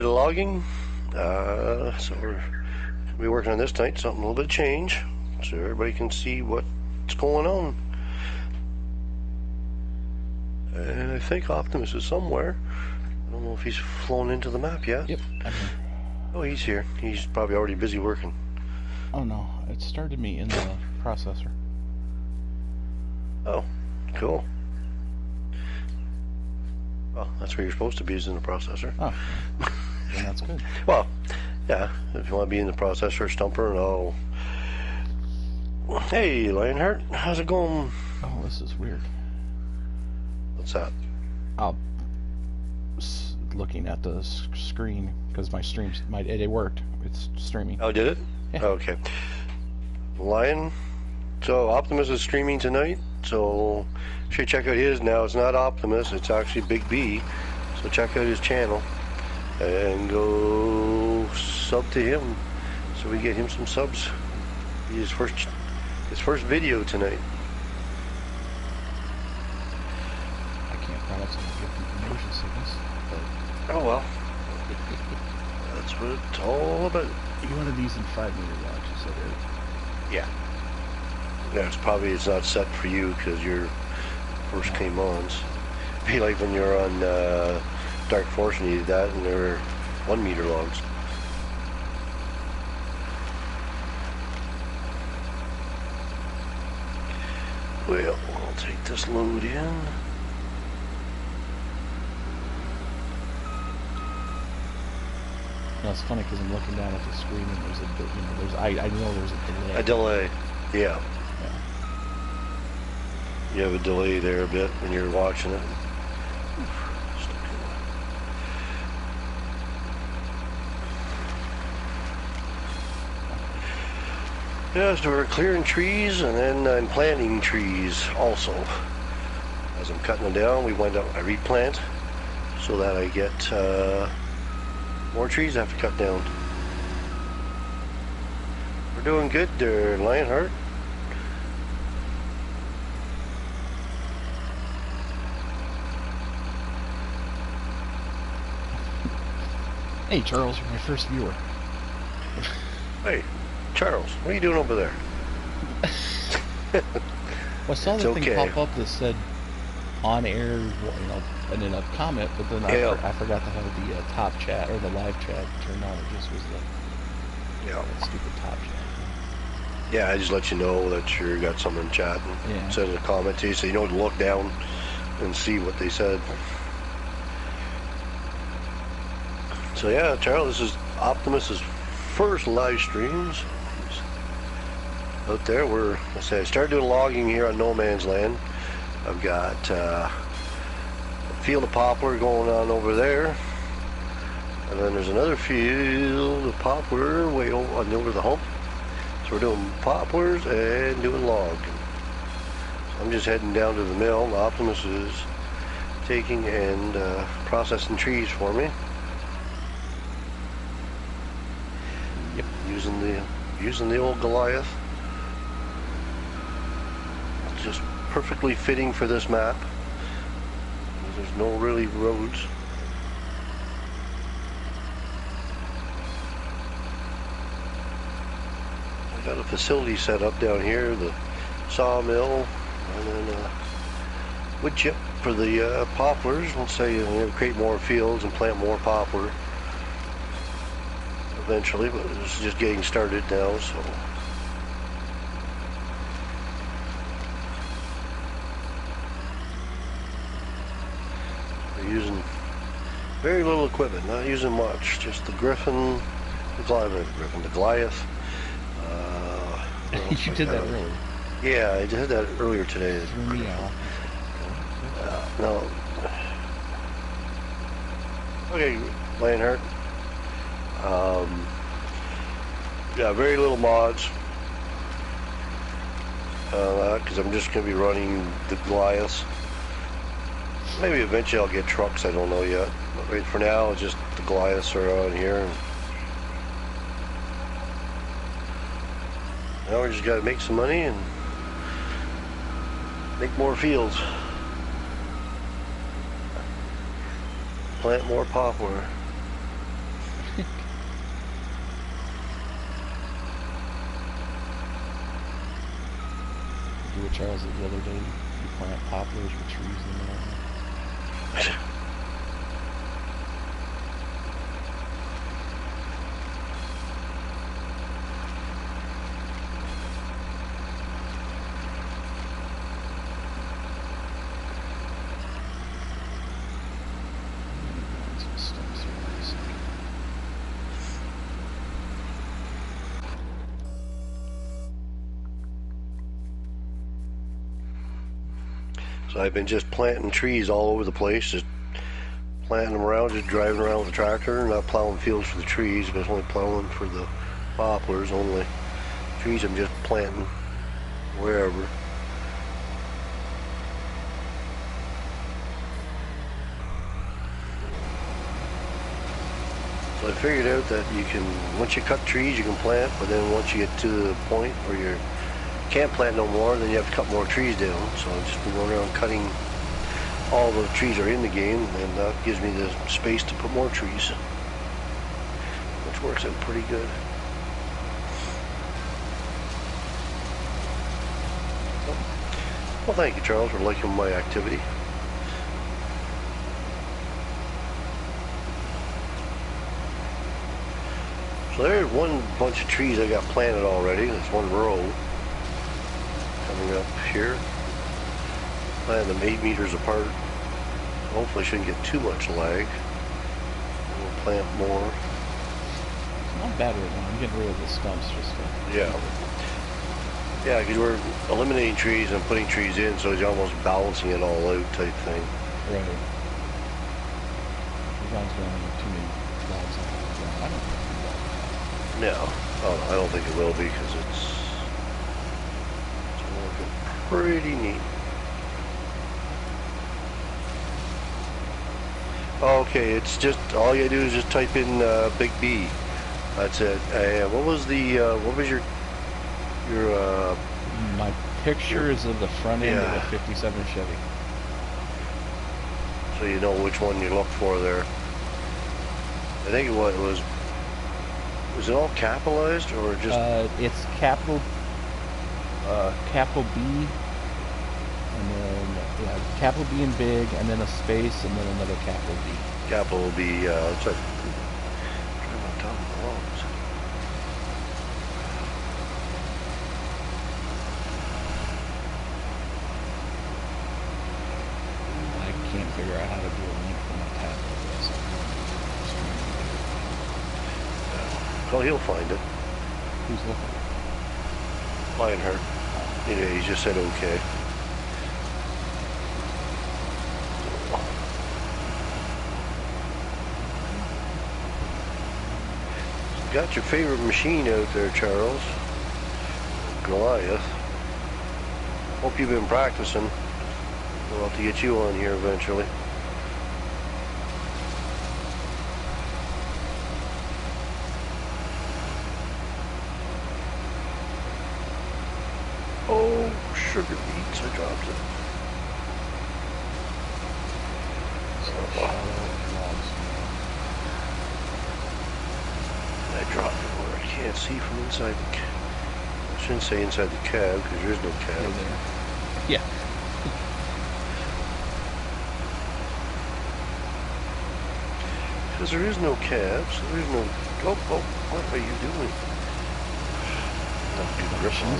Logging, so we're working on this tonight, something a little bit of change, so everybody can see what's going on. And I think Optimus is somewhere. I don't know if he's flown into the map yet. Yep. Oh, he's here. He's probably already busy working. Oh no, it started me in the processor. Oh, cool. Well, that's where you're supposed to be, is in the processor. Oh, then that's good. Well, yeah, if you want to be in the processor, Stumper, and all. Hey, Lionheart, how's it going? Oh, this is weird. What's that? Looking at the screen because my streams, it worked. It's streaming. Oh, did it? Yeah. Okay. Lion. So Optimus is streaming tonight. So you should check out his. Now it's not Optimus. It's actually Big B. So check out his channel and go sub to him so we get him some subs. His first video tonight. I can't promise I'm gonna give him motion sickness. Oh well. That's what it's all about. You wanted these in 5 meter rods, you said, right? Yeah. Yeah, it's not set for you because your first came on. So, be like when you're on Dark Force and you did that, and they're 1 meter logs. Well, I'll take this load in. No, it's funny because I'm looking down at the screen and there's a, I know there's a delay. A delay, yeah. You have a delay there a bit when you're watching it. Yeah, so we're clearing trees, and then I'm planting trees also. As I'm cutting them down, I replant so that I get more trees I have to cut down. We're doing good there, Lionheart. Hey, Charles, you're my first viewer. Hey, Charles, what are you doing over there? Well, I saw the thing pop up that said on air, and then a comment, but then I forgot to have the top chat or the live chat turned on. It just was the stupid top chat. Yeah, I just let you know that you got someone chatting. Yeah. Send a comment to you so you know to look down and see what they said. So yeah, Charles, this is Optimus's first live streams out there. I started doing logging here on No Man's Land. I've got a field of poplar going on over there, and then there's another field of poplar way over the hump. So we're doing poplars and doing logging. So I'm just heading down to the mill. Optimus is taking and processing trees for me. Yep. Using the old Goliath. It's just perfectly fitting for this map. There's no really roads. I got a facility set up down here, the sawmill, and then wood chip for the poplars. Let's say create more fields and plant more poplar eventually, but it's just getting started now, so. We're using very little equipment, not using much, just the the Goliath. You did that earlier. Yeah, I did that earlier today. No. Okay, Lionheart. Yeah, very little mods. Because I'm just going to be running the Goliaths. Maybe eventually I'll get trucks, I don't know yet. But right for now, just the Goliaths are on here. And now we just got to make some money and make more fields. Plant more poplar. do what Charles did the other day. You plant poplars with trees in the middle. So I've been just planting trees all over the place, just planting them around, just driving around with the tractor, not plowing fields for the trees, but only plowing for the poplars. Only trees I'm just planting wherever. So I figured out that you can, once you cut trees, you can plant, but then once you get to the point where you can't plant no more, then you have to cut more trees down. So I've just been going around cutting all the trees that are in the game, and that gives me the space to put more trees, which works out pretty good. Well, thank you, Charles, for liking my activity. So there's one bunch of trees I got planted already. There's one row coming up here. Plant them 8 meters apart. Hopefully shouldn't get too much lag. We'll plant more. It's not bad right now. I'm getting rid of the stumps just to... Yeah. Yeah, because we're eliminating trees and putting trees in, so it's almost balancing it all out type thing. Right. As long as we don't have too many logs on the ground. I don't think No. Oh, I don't think it will be, because it's looking pretty neat. Okay, it's just, all you do is just type in Big B. That's it. What was your my picture is of the front end of a 57 Chevy. So you know which one you look for there. I think it was it all capitalized or just? It's capital B, and then capital B and big, and then a space, and then another capital B. Capital B. It's like. Figure out how to do a link for my tablet. Well, he'll find it. Who's looking? Lionheart. Yeah, he just said okay. So got your favorite machine out there, Charles. Goliath. Hope you've been practicing. We'll have to get you on here eventually. Oh, sugar beets, I dropped it. I dropped it where I can't see from inside the cab. I shouldn't say inside the cab, because there's no cab. Yeah. Because there is no cabs, there is no... Oh, what are you doing? Don't do grip on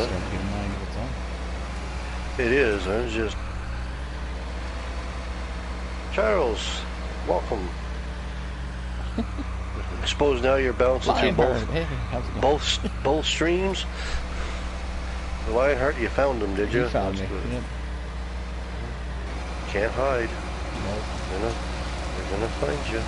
it. It is, I was just... Charles, welcome. I suppose now you're bouncing through both streams? The Lionheart, you found them, did you? You found me, yep. Can't hide. Nope. They're gonna find you.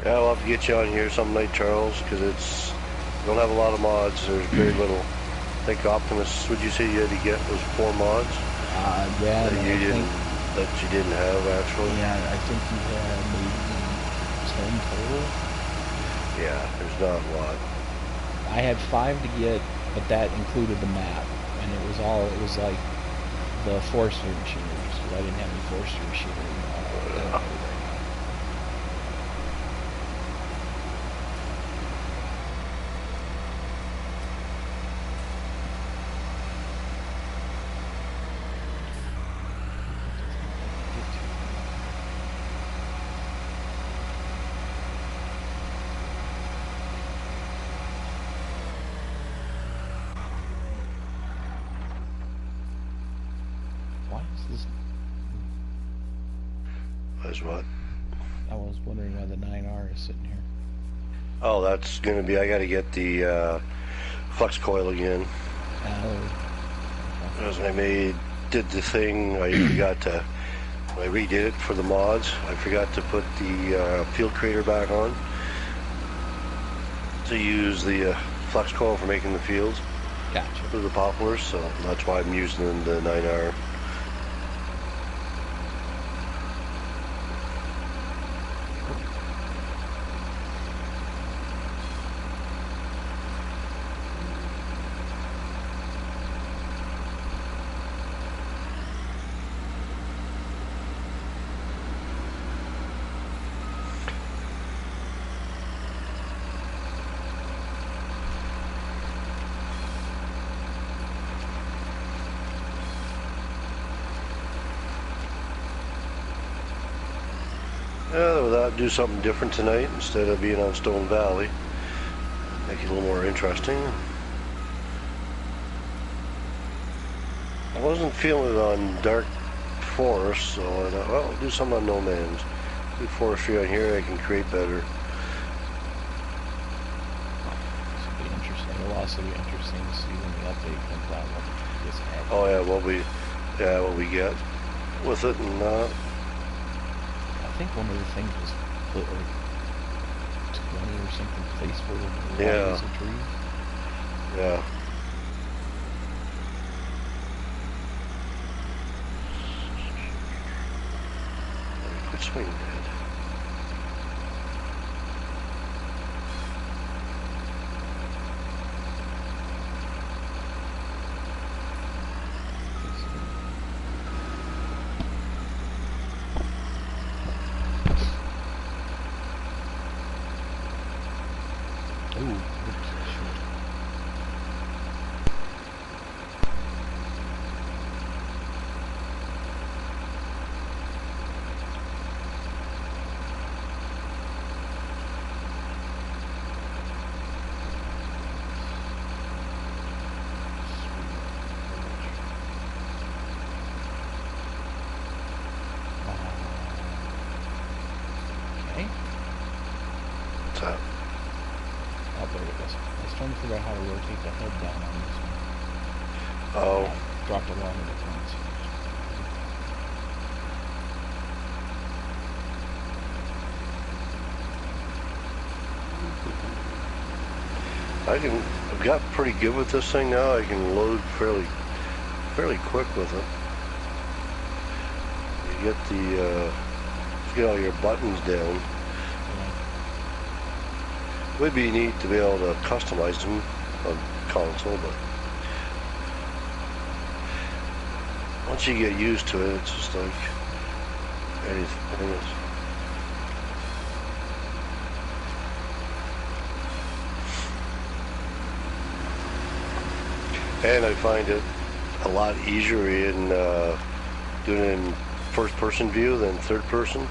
Yeah, I'll have to get you on here some night, Charles, because we don't have a lot of mods. There's very little. I think Optimus, would you say you had to get was 4 mods? Yeah. That you didn't have actually. Yeah, I think you had maybe 10 total. Yeah, there's not a lot. I had 5 to get, but that included the map, and it was like the forestry machinery. So I didn't have any forestry machinery. Why is this? As what? I was wondering why the 9R is sitting here. Oh, that's going to be, I got to get the flux coil again. As I did the thing, I forgot to, I redid it for the mods. I forgot to put the field creator back on to use the flux coil for making the fields. Gotcha. For the poplars, so that's why I'm using the 9R. Do something different tonight instead of being on Stone Valley. Make it a little more interesting. I wasn't feeling it on Dark Forest, so I thought, well, I'll do something on No Man's. Do forestry on here, I can create better. This will be interesting. It'll also be interesting to see when the update comes out what gets added. Oh yeah, what we get with it and not. I think one of the things was put like 20 or something placeholder yeah. Of trees. Yeah. Quit swinging that. Trying to figure out how to rotate the head down on this one. Oh. Dropped along with it once. I've got pretty good with this thing now. I can load fairly quick with it. You get all your buttons down. It would be neat to be able to customize them on console, but once you get used to it, it's just like anything else. And I find it a lot easier in doing it in first-person view than third-person.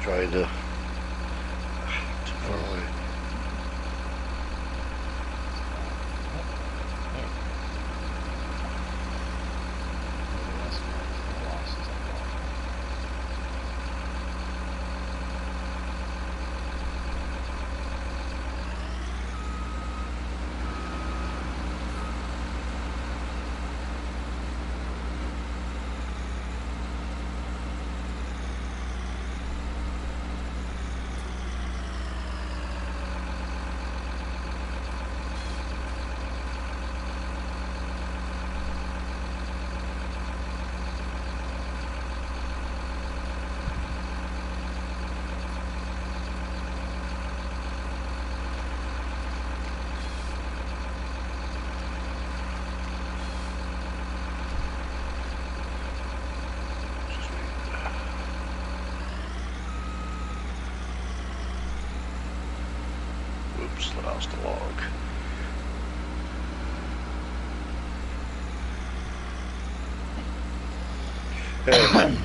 Trying to far away. Lost a log. And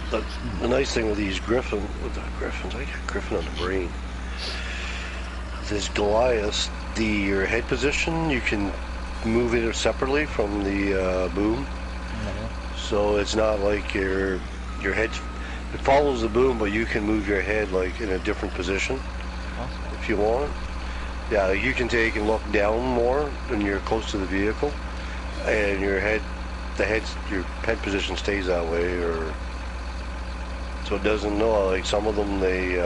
the nice thing with these griffins, I got Griffin on the brain. This Goliath, your head position, you can move it separately from the boom. So it's not like your head, it follows the boom, but you can move your head like in a different position if you want. Yeah, you can take and look down more when you're close to the vehicle, and your head position stays that way, or so it doesn't know. Like some of them, they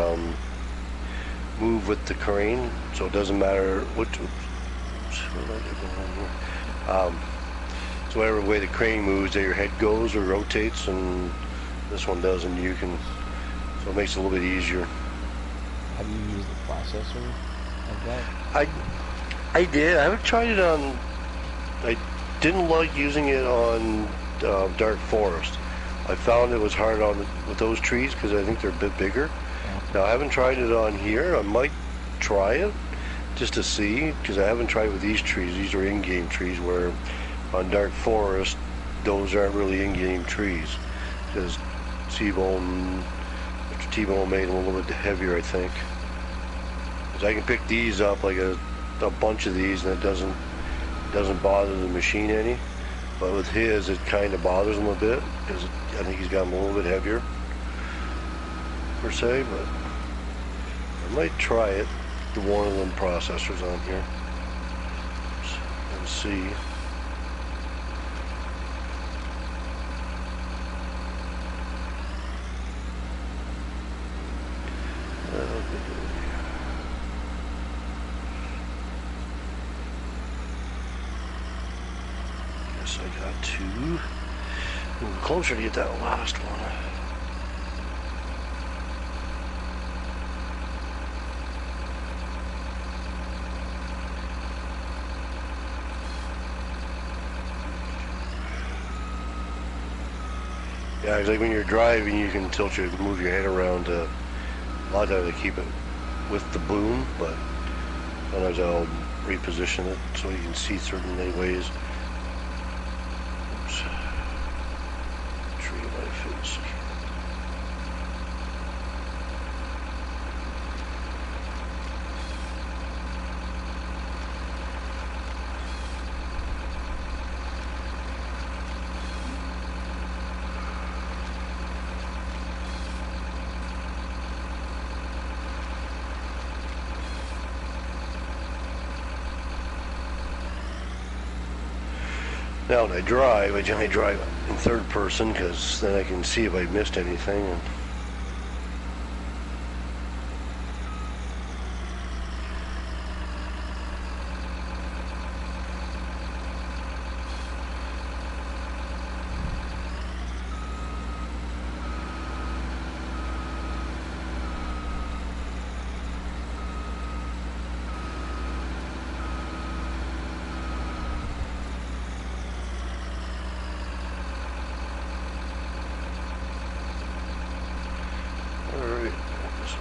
move with the crane, so it doesn't matter what. So whatever way the crane moves, there your head goes or rotates, and this one doesn't. You can, so it makes it a little bit easier. Have you used the processor of that? I did. I haven't tried it on. I didn't like using it on dark forest. I found it was hard on with those trees because I think they're a bit bigger. Yeah. Now I haven't tried it on here. I might try it just to see, because I haven't tried with these trees. These are in-game trees, where on dark forest those aren't really in-game trees, because T-Bone made them a little bit heavier, I think. Because I can pick these up like a bunch of these, and it doesn't bother the machine any. But with his, it kind of bothers him a bit, because I think he's got them a little bit heavier, per se. But I might try it, the one of them processors on here, and see. Guess I got two. Moving closer to get that last one. Yeah, it's like when you're driving, you can move your head around. A lot of times I keep it with the boom, but sometimes I'll reposition it so you can see certain ways. Oops. Tree in my face. Now when I generally drive in third person, because then I can see if I missed anything. And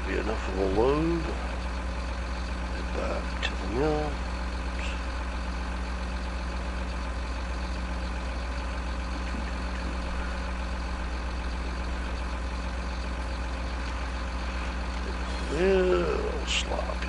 be enough of a load. Head back to the mill. A little sloppy.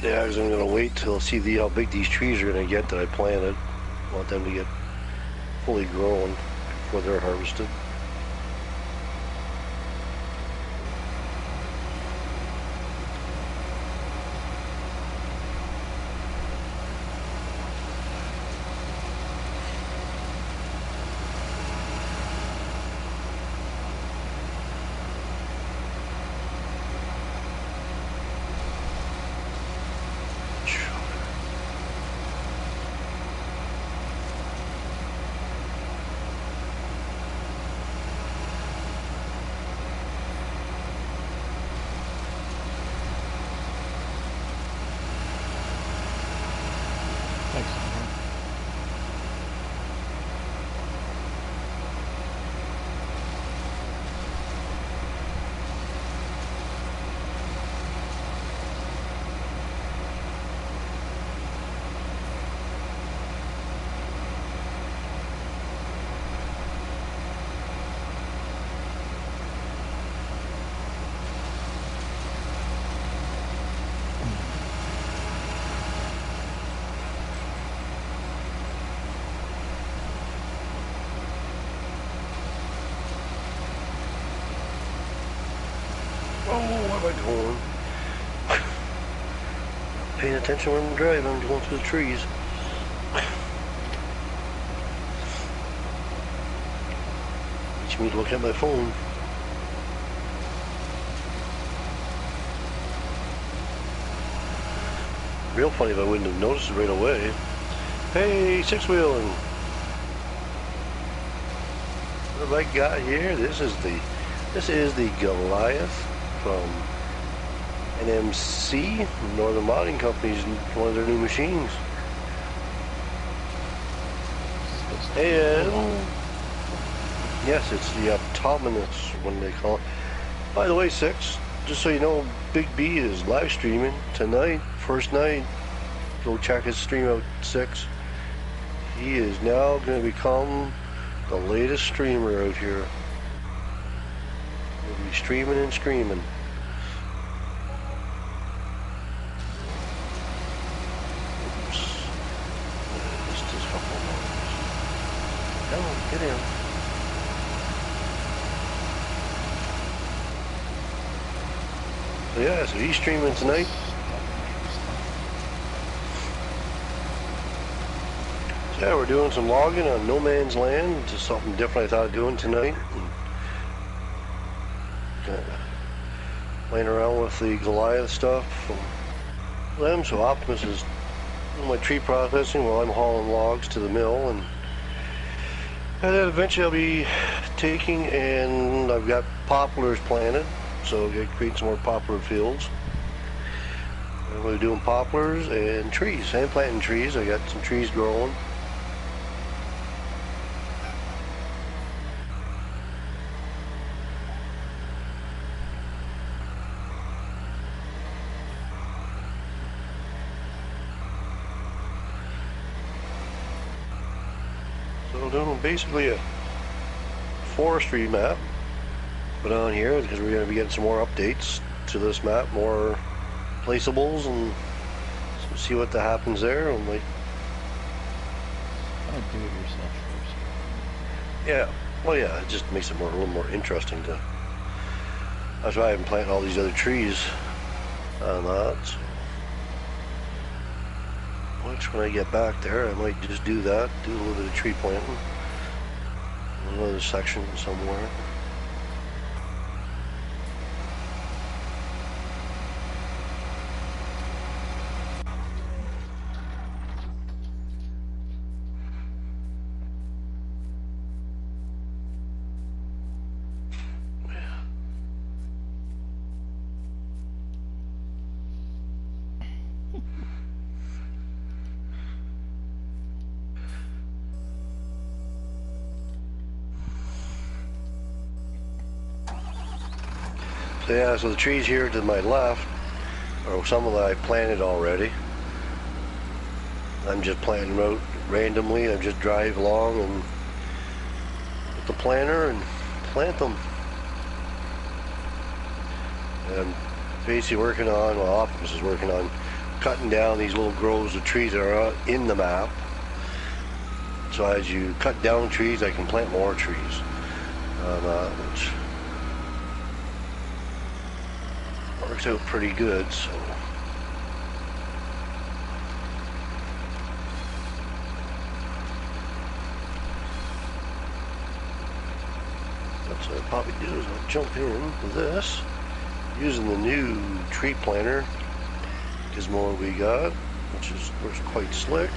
Yeah, because I'm going to wait till see how big these trees are going to get that I planted. I want them to get fully grown before they're harvested. Oh, where am I going? Paying attention when I'm driving, I'm going through the trees. Teach me to look at my phone. Real funny if I wouldn't have noticed it right away. Hey, six-wheeling. What have I got here? This is the Goliath from NMC, Northern Modding Company's one of their new machines. And yes, it's the Optominus, when they call it. By the way, Six, just so you know, Big B is live streaming tonight, first night. Go check his stream out, Six. He is now going to become the latest streamer out here. He'll be streaming and screaming. Oops. Just a couple more. Come on, get in. So yeah, so he's streaming tonight. Yeah, we're doing some logging on No Man's Land, just something different I thought of doing tonight. Kind of playing around with the Goliath stuff from them, so Optimus is doing my tree processing while I'm hauling logs to the mill, and then eventually I'll be taking, and I've got poplars planted, so I'll create some more poplar fields. And we're doing poplars and trees, and planting trees. I got some trees growing. So doing basically a forestry map put on here because we're going to be getting some more updates to this map, more placeables, and so see what happens there. And like, I'll do it yourself first. Yeah, well, yeah, it just makes it a little more interesting to. That's why I haven't planted all these other trees on that. So. Which, when I get back there, I might just do that, do a little bit of tree planting. Another section somewhere. So yeah, so the trees here to my left are some of that I planted already. I'm just planting them out randomly. I just drive along and with the planter and plant them. And I'm basically working on, well, Optimus is working on cutting down these little groves of trees that are in the map. So as you cut down trees, I can plant more trees. Which works out pretty good, so. That's what I'll probably do is I'll jump into this using the new tree planter gizmo we got, which works quite slick.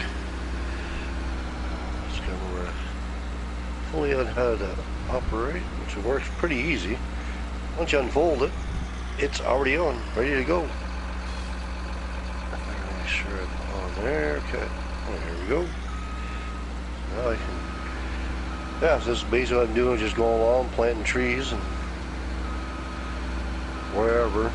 Just kind of fully on how to operate, which works pretty easy. Once you unfold it, it's already on, ready to go. Make sure it's on there. Okay, well, here we go. Now I can. Yeah, so this is basically what I'm doing, just going along, planting trees and wherever.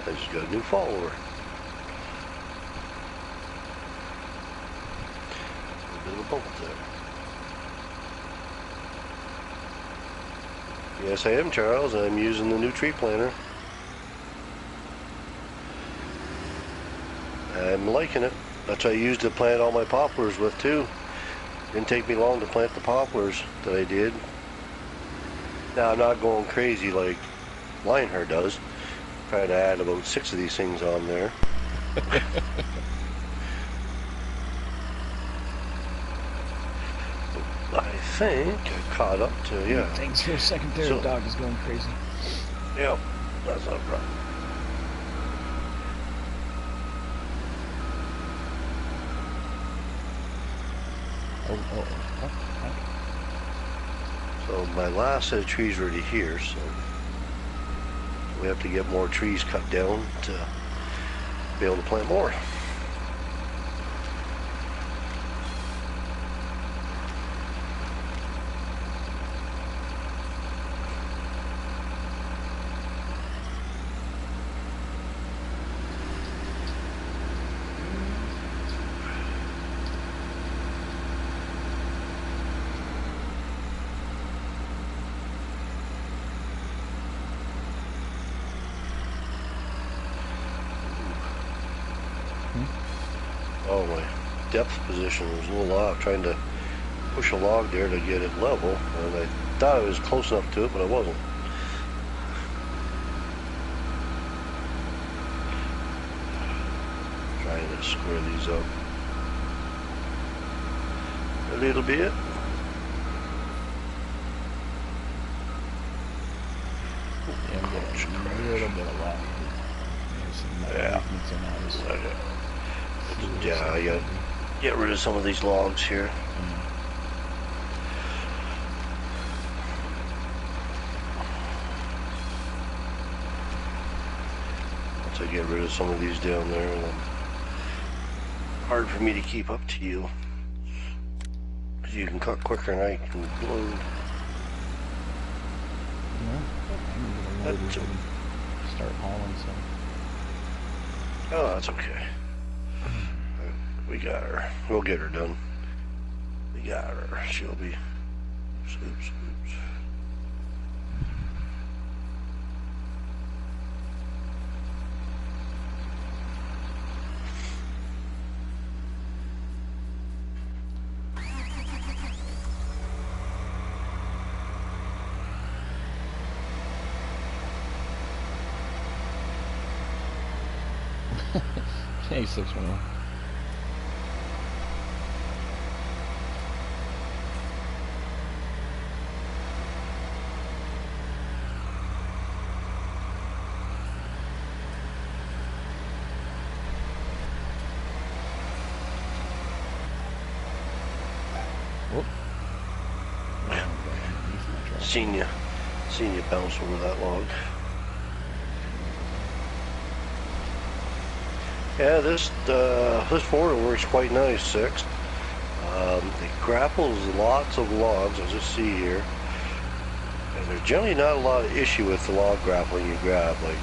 I just got a new follower. A bit of a bump there. Yes, I am, Charles. I'm using the new tree planter. I'm liking it. That's what I used to plant all my poplars with, too. Didn't take me long to plant the poplars that I did. Now, I'm not going crazy like Lionheart does. Trying to add about 6 of these things on there. I think I caught up to, yeah. Thanks for a second there, the dog is going crazy. Yep, that's not a problem. So my last set of trees are already here, so we have to get more trees cut down to be able to plant more. Oh, my depth position was a little off, trying to push a log there to get it level, and I thought I was close enough to it, but I wasn't. Trying to square these up a little bit. Yeah, I'm getting a little bit of lag. Yeah. Yeah, I gotta get rid of some of these logs here. Once I get rid of some of these down there, then hard for me to keep up to you. Because you can cut quicker than I can load. Yeah, I'm gonna start hauling some. Oh, that's okay. We got her. We'll get her done. We got her. She'll be... Oops. Hey, 610. Seen you bounce over that log. Yeah, this forwarder works quite nice, 6. It grapples lots of logs, as you see here. And there's generally not a lot of issue with the log grappling you grab. Like,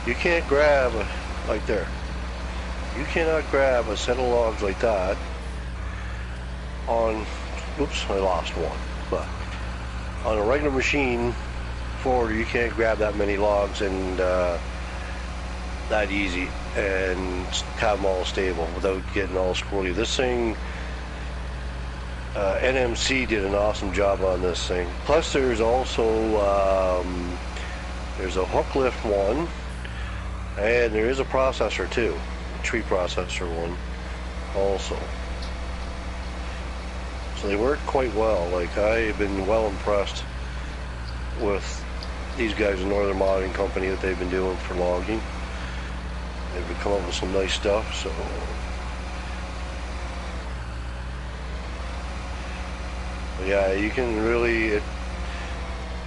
you can't grab, like there. You cannot grab a set of logs like that on, oops, I lost one. But on a regular machine forwarder, you can't grab that many logs and that easy and have them all stable without getting all squirrely. This thing, NMC did an awesome job on this thing. Plus there's also there's a hook lift one, and there is a processor too, a tree processor one also. So they work quite well. Like, I've been well impressed with these guys in Northern Modding Company that they've been doing for logging. They've come up with some nice stuff, so yeah, you can really,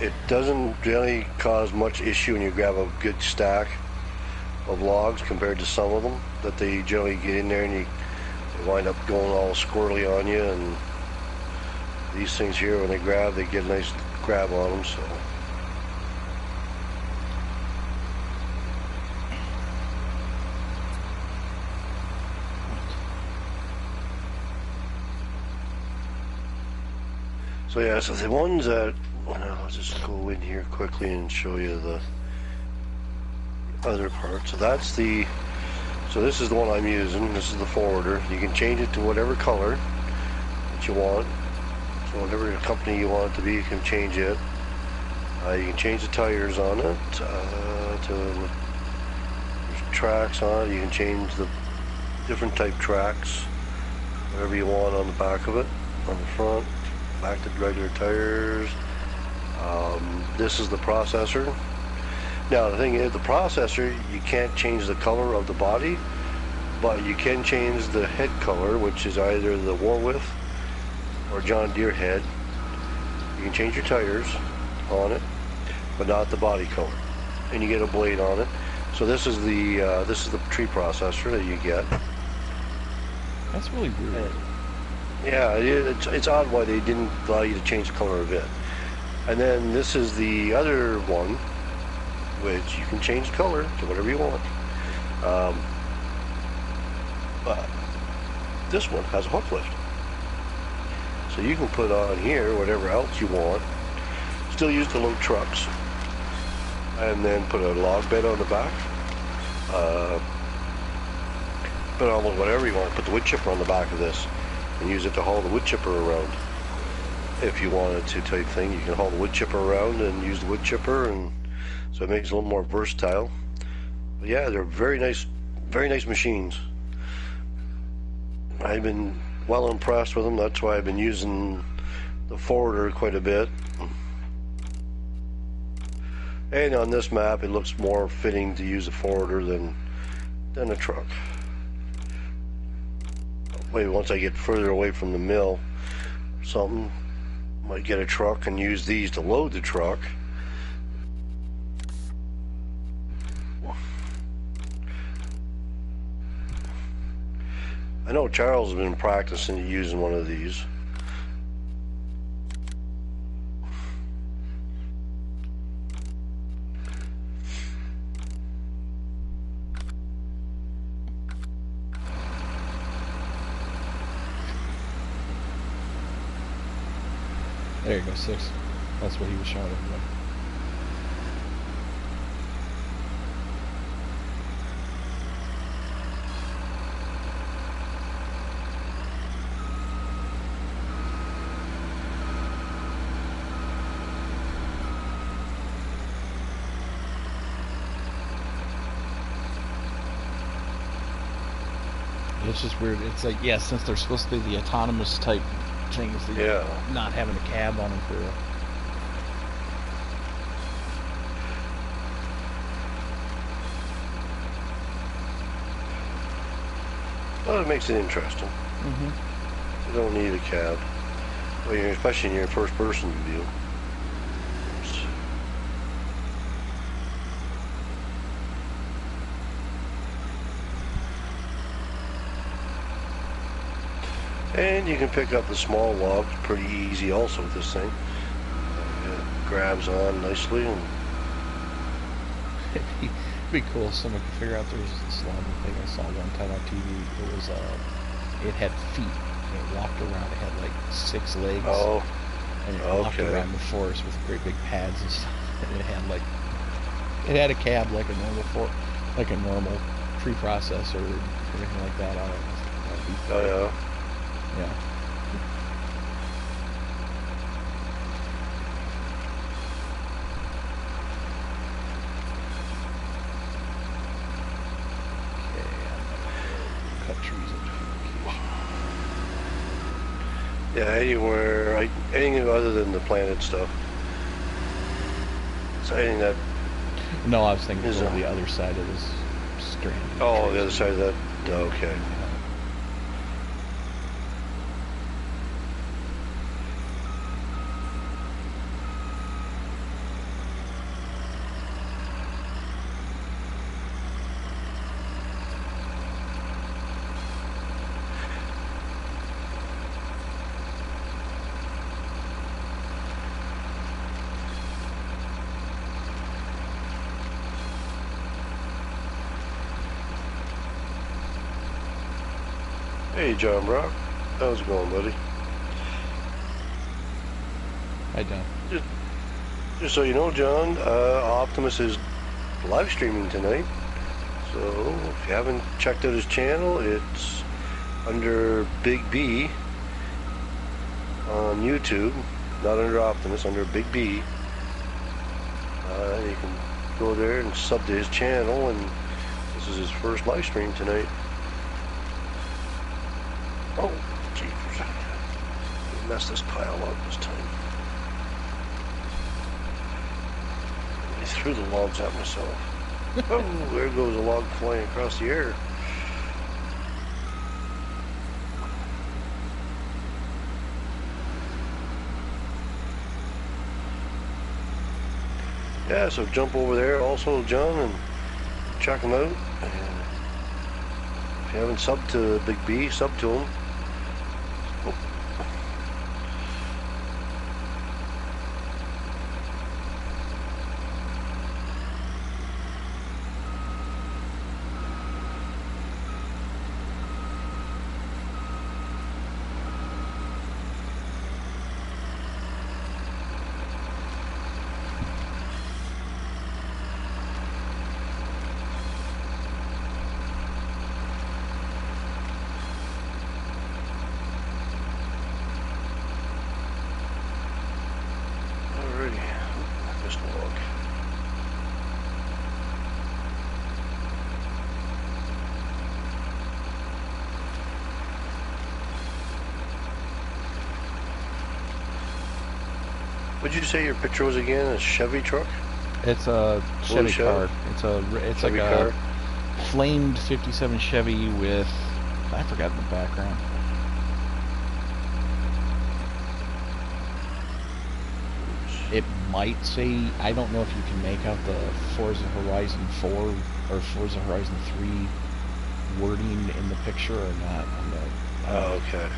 it doesn't really cause much issue when you grab a good stack of logs compared to some of them that they generally get in there and they wind up going all squirrely on you. And these things here, when they grab, they get a nice grab on them. So yeah, so the ones that Now I'll just go in here quickly and show you the other part. So that's the, so this is the one I'm using. This is the forwarder. You can change it to whatever color that you want. So whatever company you want it to be, you can change it. You can change the tires on it to there's tracks on it. You can change the different type tracks, whatever you want on the back of it, on the front, back to regular tires. This is the processor. Now the thing is, the processor, you can't change the color of the body, but you can change the head color, which is either the Warwith or John Deere head. You can change your tires on it, but not the body color, and you get a blade on it. So this is the tree processor that you get. That's really weird. Yeah, it's odd why they didn't allow you to change the color of it. And then this is the other one, which you can change the color to whatever you want. But this one has a hook lift. So you can put on here whatever else you want. Still use to load trucks. And then put a log bed on the back. Put almost whatever you want. Put the wood chipper on the back of this and use it to haul the wood chipper around. If you wanted to, type thing, you can haul the wood chipper around and use the wood chipper, and so it makes it a little more versatile. But yeah, they're very nice machines. I've been well impressed with them. That's why I've been using the forwarder quite a bit. And on this map, it looks more fitting to use a forwarder than a truck. Maybe once I get further away from the mill or something, might get a truck and use these to load the truck. I know Charles has been practicing using one of these. There you go, 6. That's what he was shouting about. It's just weird. It's like, yeah, since they're supposed to be the autonomous type things, yeah, not having a cab on them for real. Well, it makes it interesting. Mm-hmm. You don't need a cab, well, especially in your first-person view. And you can pick up the small logs pretty easy also with this thing. It grabs on nicely. And it'd be cool if someone could figure out there's this logging thing I saw one time on TV. It was it had feet and it walked around. It had like 6 legs. Oh, and it walked around the forest with great big pads and stuff. And it had a cab like a normal tree processor or anything like that on it. Oh yeah. Yeah. Okay, cut trees into yeah, anywhere, anything other than the planted stuff. So anything that... No, I was thinking on the other side of this strand. Oh, the other side of that? Okay. Hey, John Brock. How's it going, buddy? Hi, John. Just so you know, John, Optimus is live streaming tonight. So if you haven't checked out his channel, it's under Big B on YouTube, not under Optimus, under Big B. You can go there and sub to his channel, and this is his first live stream tonight. Oh, jeepers. I messed this pile up this time. I threw the logs at myself. Oh, there goes a log flying across the air. Yeah, so jump over there also, John, and check him out. And if you haven't subbed to Big B, sub to him. Oh. What'd you say your picture was again? A Chevy truck? It's a Chevy car. It's Chevy like car. A flamed '57 Chevy with, I forgot the background. It might say, I don't know if you can make out the Forza Horizon 4 or Forza Horizon 3 wording in the picture or not. Oh, okay.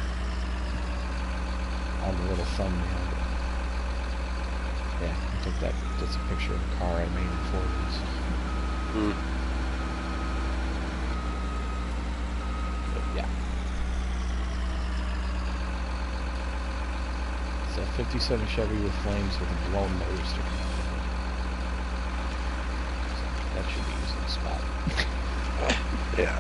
On the little thumbnail. Yeah, I think that's a picture of a car I made in Forza. Hmm. But yeah. It's a '57 Chevy with flames with a blown motor sticking out of it. So that should be used in the spot. Yeah.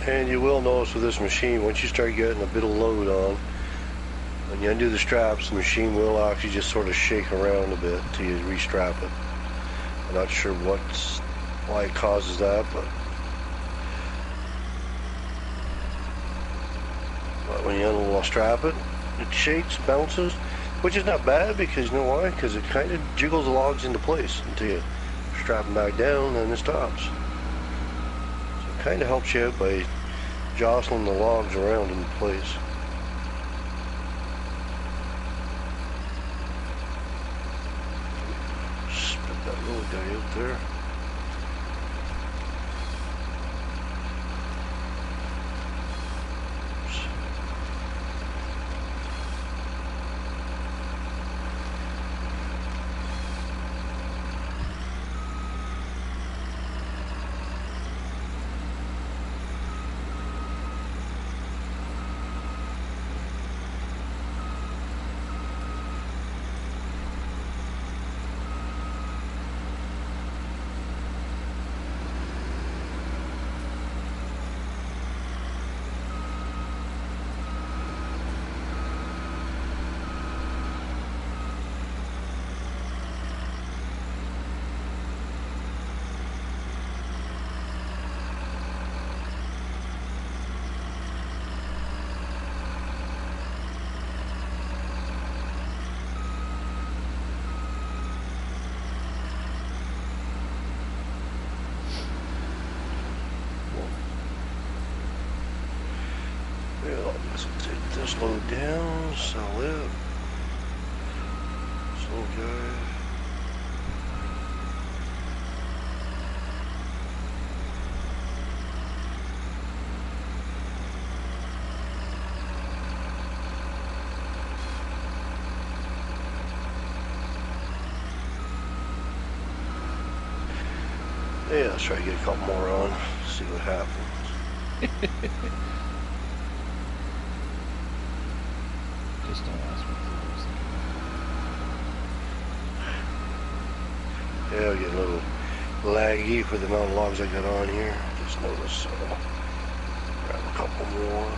And you will notice with this machine, once you start getting a bit of load on, when you undo the straps, the machine will actually just sort of shake around a bit till you restrap it. I'm not sure why it causes that, but when you unstrap it, it shakes, bounces, which is not bad because you know why? Because it kind of jiggles the logs into place until you strap them back down and it stops. Kind of helps you out by jostling the logs around in place. Spit that little guy out there. Let's take this load down, sell it. Slow guy. Yeah, let's try to get a couple more on, see what happens. Just don't ask me for Yeah, I'll get a little laggy for the amount of logs I got on here. Just notice, grab a couple more.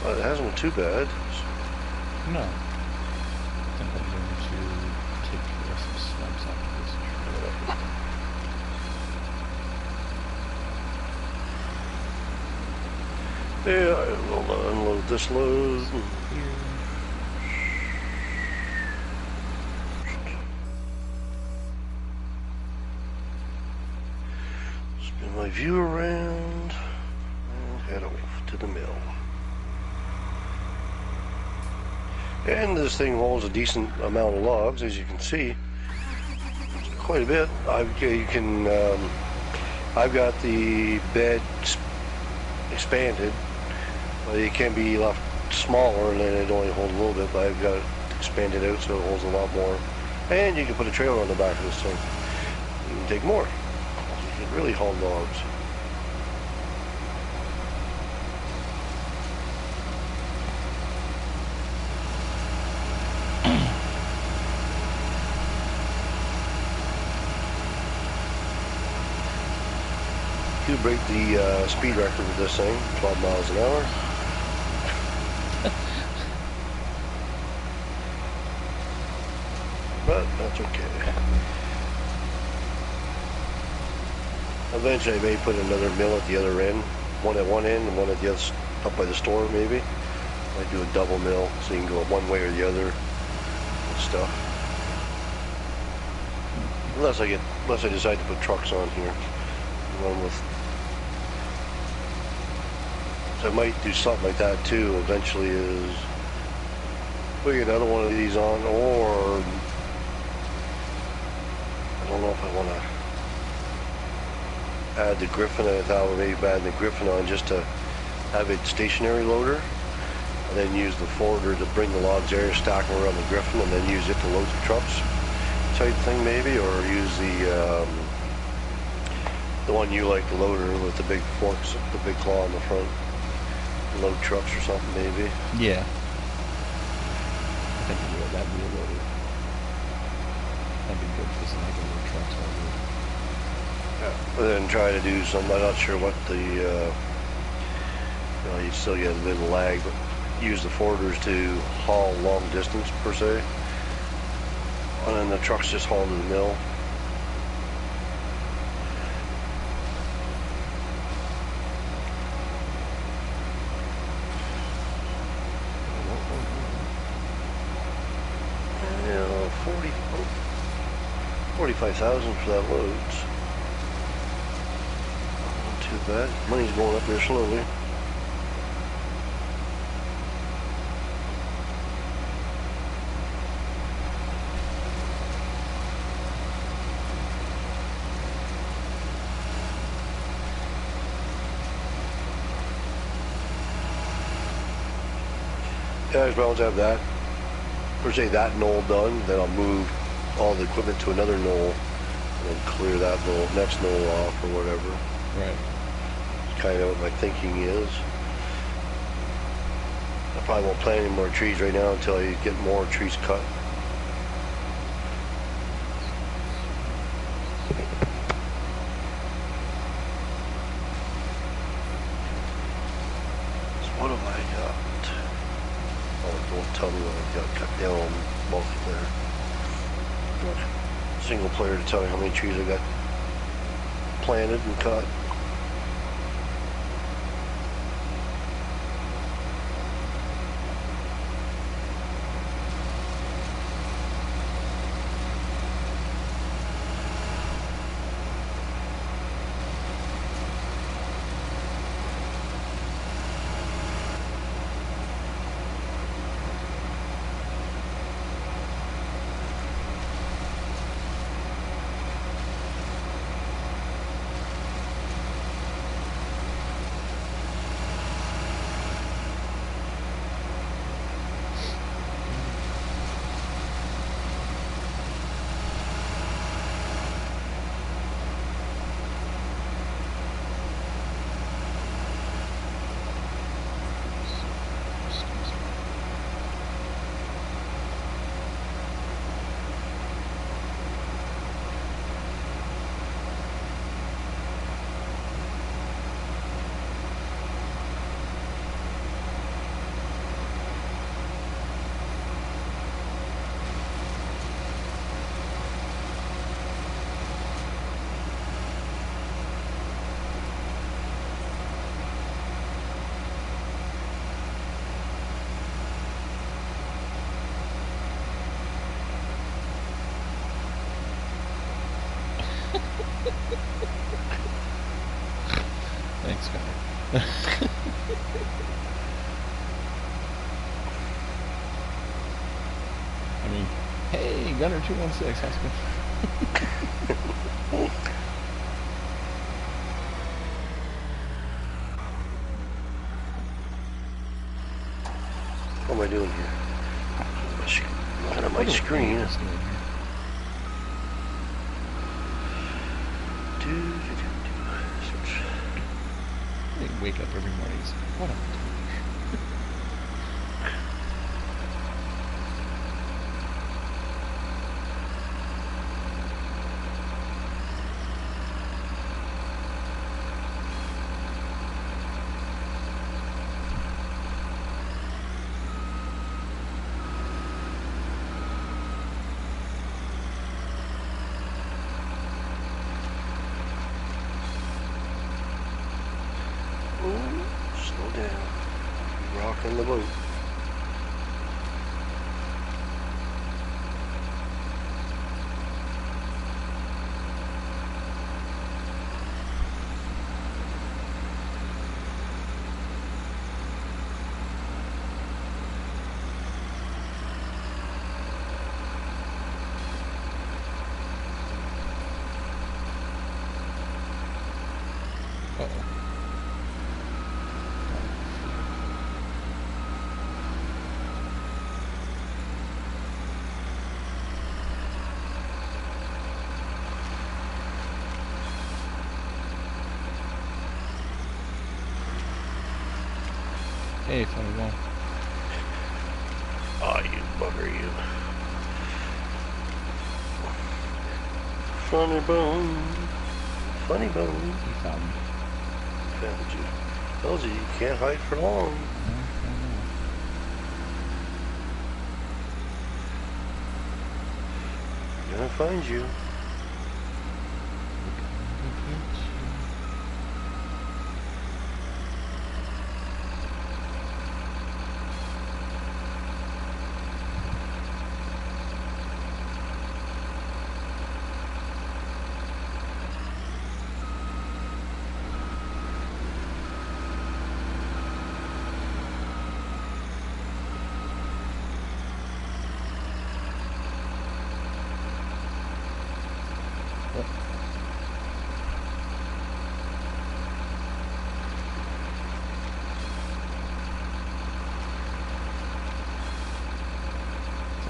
Well, it hasn't been too bad. No. I think I'm going to take care of some stumps after this. Yeah, we'll unload this load. Spin my view around and head off to the mill. And this thing holds a decent amount of logs, as you can see. Quite a bit. I've got the bed expanded. It can be left smaller and then it only holds a little bit, but I've got it expanded out so it holds a lot more. And you can put a trailer on the back of this thing. You can take more. You can really haul logs. You break the speed record with this thing, 12 miles an hour. But that's okay. Eventually I may put another mill at the other end, one at one end and one at the other, up by the store maybe. Might do a double mill so you can go one way or the other and stuff. Unless I decide to put trucks on here. Run with. So I might do something like that too eventually, is put another one of these on, or I don't know if I want to add the Griffin. I thought maybe add the Griffin on just to have a stationary loader, and then use the forwarder to bring the logs there, stack them around the Griffin, and then use it to load the trucks type thing maybe, or use the one you like, the loader with the big forks, the big claw in the front. Load trucks or something maybe. Yeah. I think that wheel loader. That'd be good because then I can load trucks all good. Yeah. And then try to do some, I'm not sure what the, you still get a bit of lag, but use the forwarders to haul long distance per se. And then the trucks just haul to the mill. Yeah, 45,000 for that loads. Not too bad. Money's going up there slowly. Yeah, as well as have that, per se, that knoll done, then I'll move all the equipment to another knoll and then clear that knoll, next knoll off or whatever. Right. It's kind of what my thinking is. I probably won't plant any more trees right now until I get more trees cut. So what have I got? Oh, don't tell me what I've got cut down on multiplayer. Single player to tell me how many trees I got planted and cut. Thanks, Gunner. I mean, hey, Gunner2116, how's it going? What am I doing here? Looking at my screen. I wake up every morning and say, what am I doing? Slow down. Rocking the boat. Hey, funny bone. Oh, you bugger, you. Funny bone. Funny bone. You found me. Found you. Told you, you can't hide for long. I'm gonna find you.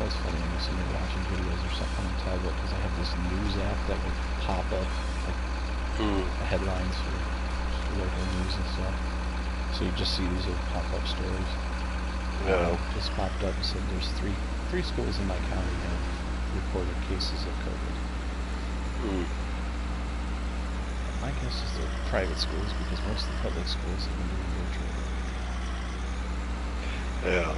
It's funny when you're watching videos or something on tablet because I have this news app that will pop up like headlines for local news and stuff. So you just see these little pop-up stories. Yeah. Just popped up and said there's three schools in my county have reported cases of COVID. My guess is they're private schools because most of the public schools have been doing virtual. Yeah.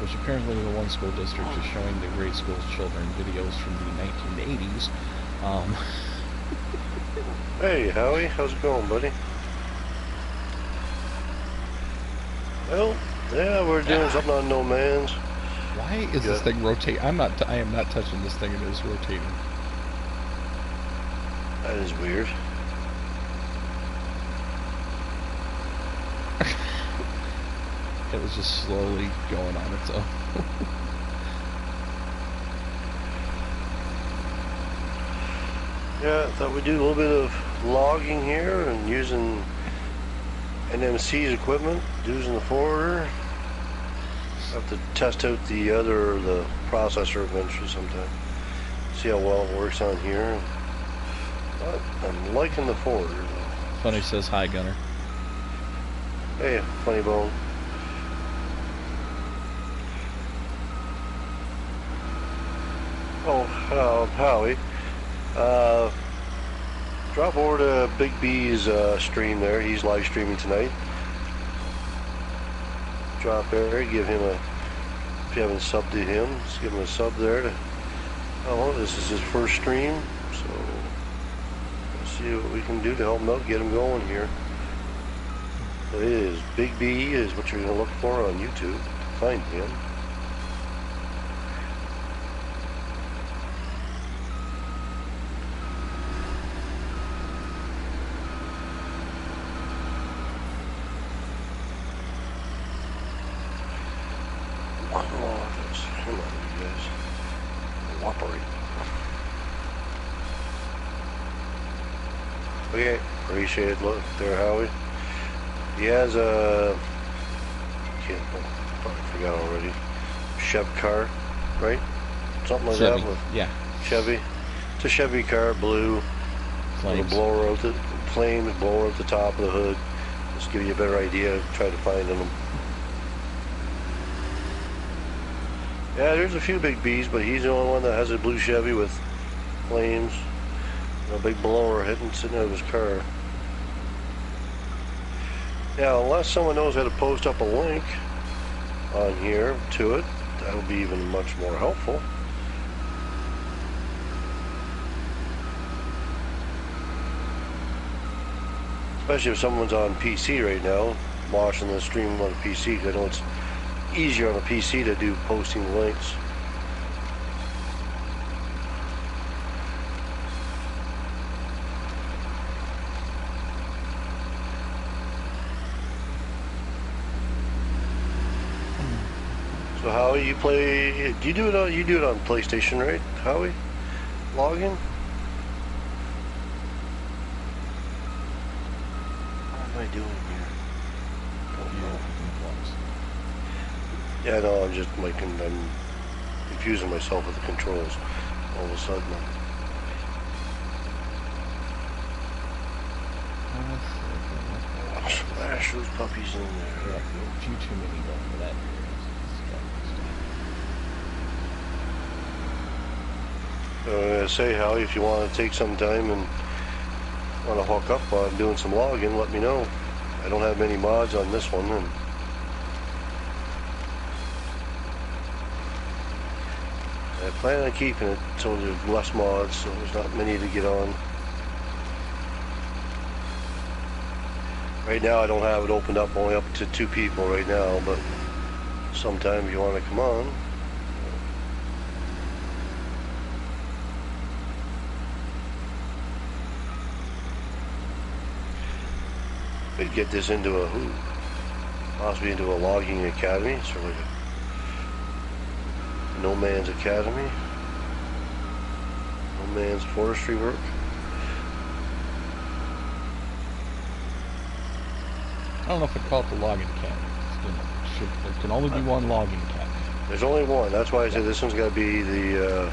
Which apparently the one school district is showing the grade school children videos from the 1980s. Hey, Howie, how's it going, buddy? Well, yeah, we're doing something on No Man's. Why is this thing rotating? I am not touching this thing, and it is rotating. That is weird. It was just slowly going on its own. Yeah, I thought we'd do a little bit of logging here and using NMC's equipment, using the forwarder. Have to test out the processor eventually sometime. See how well it works on here. But I'm liking the forwarder though. Funny says hi, Gunner. Hey, funny bone. Oh, Howie. Drop over to Big B's stream there. He's live streaming tonight. Drop there, give him a, if you haven't subbed to him, just give him a sub there to Oh, this is his first stream, so let's see what we can do to help him out, get him going here. So it is Big B is what you're going to look for on YouTube to find him. Come on, you guys. Cooperate. Okay, appreciate it. Look there, Howie. He has a, I forgot already, Chev car, right? Something like Chevy. That. With yeah. Chevy. It's a Chevy car, blue. With a blower out the flame, blower at the top of the hood. Just give you a better idea. Try to find them. Yeah, there's a few Big B's, but he's the only one that has a blue Chevy with flames, a big blower hitting sitting out of his car. Yeah, unless someone knows how to post up a link on here to it, that'll be even much more helpful. Especially if someone's on PC right now, watching the stream on a PC, because I know it's easier on a PC to do posting links. So Howie, you play? Do you do it on? You do it on PlayStation, right, Howie? Login. What am I doing here? Yeah, no, I'm just like I'm confusing myself with the controls all of a sudden. Smash those puppies in there. Yeah, a few too many going for that. Say, Howie, if you want to take some time and want to hook up on doing some logging, let me know. I don't have many mods on this one, and I plan on keeping it so there's less mods, so there's not many to get on. Right now I don't have it opened up, only up to 2 people right now, but sometime if you want to come on. We'd get this into possibly into a logging academy, sort of like a no man's academy, no man's forestry work. I don't know if I'd call it the logging academy. There can only be one logging academy. There's only one. That's why I said this one's got to be the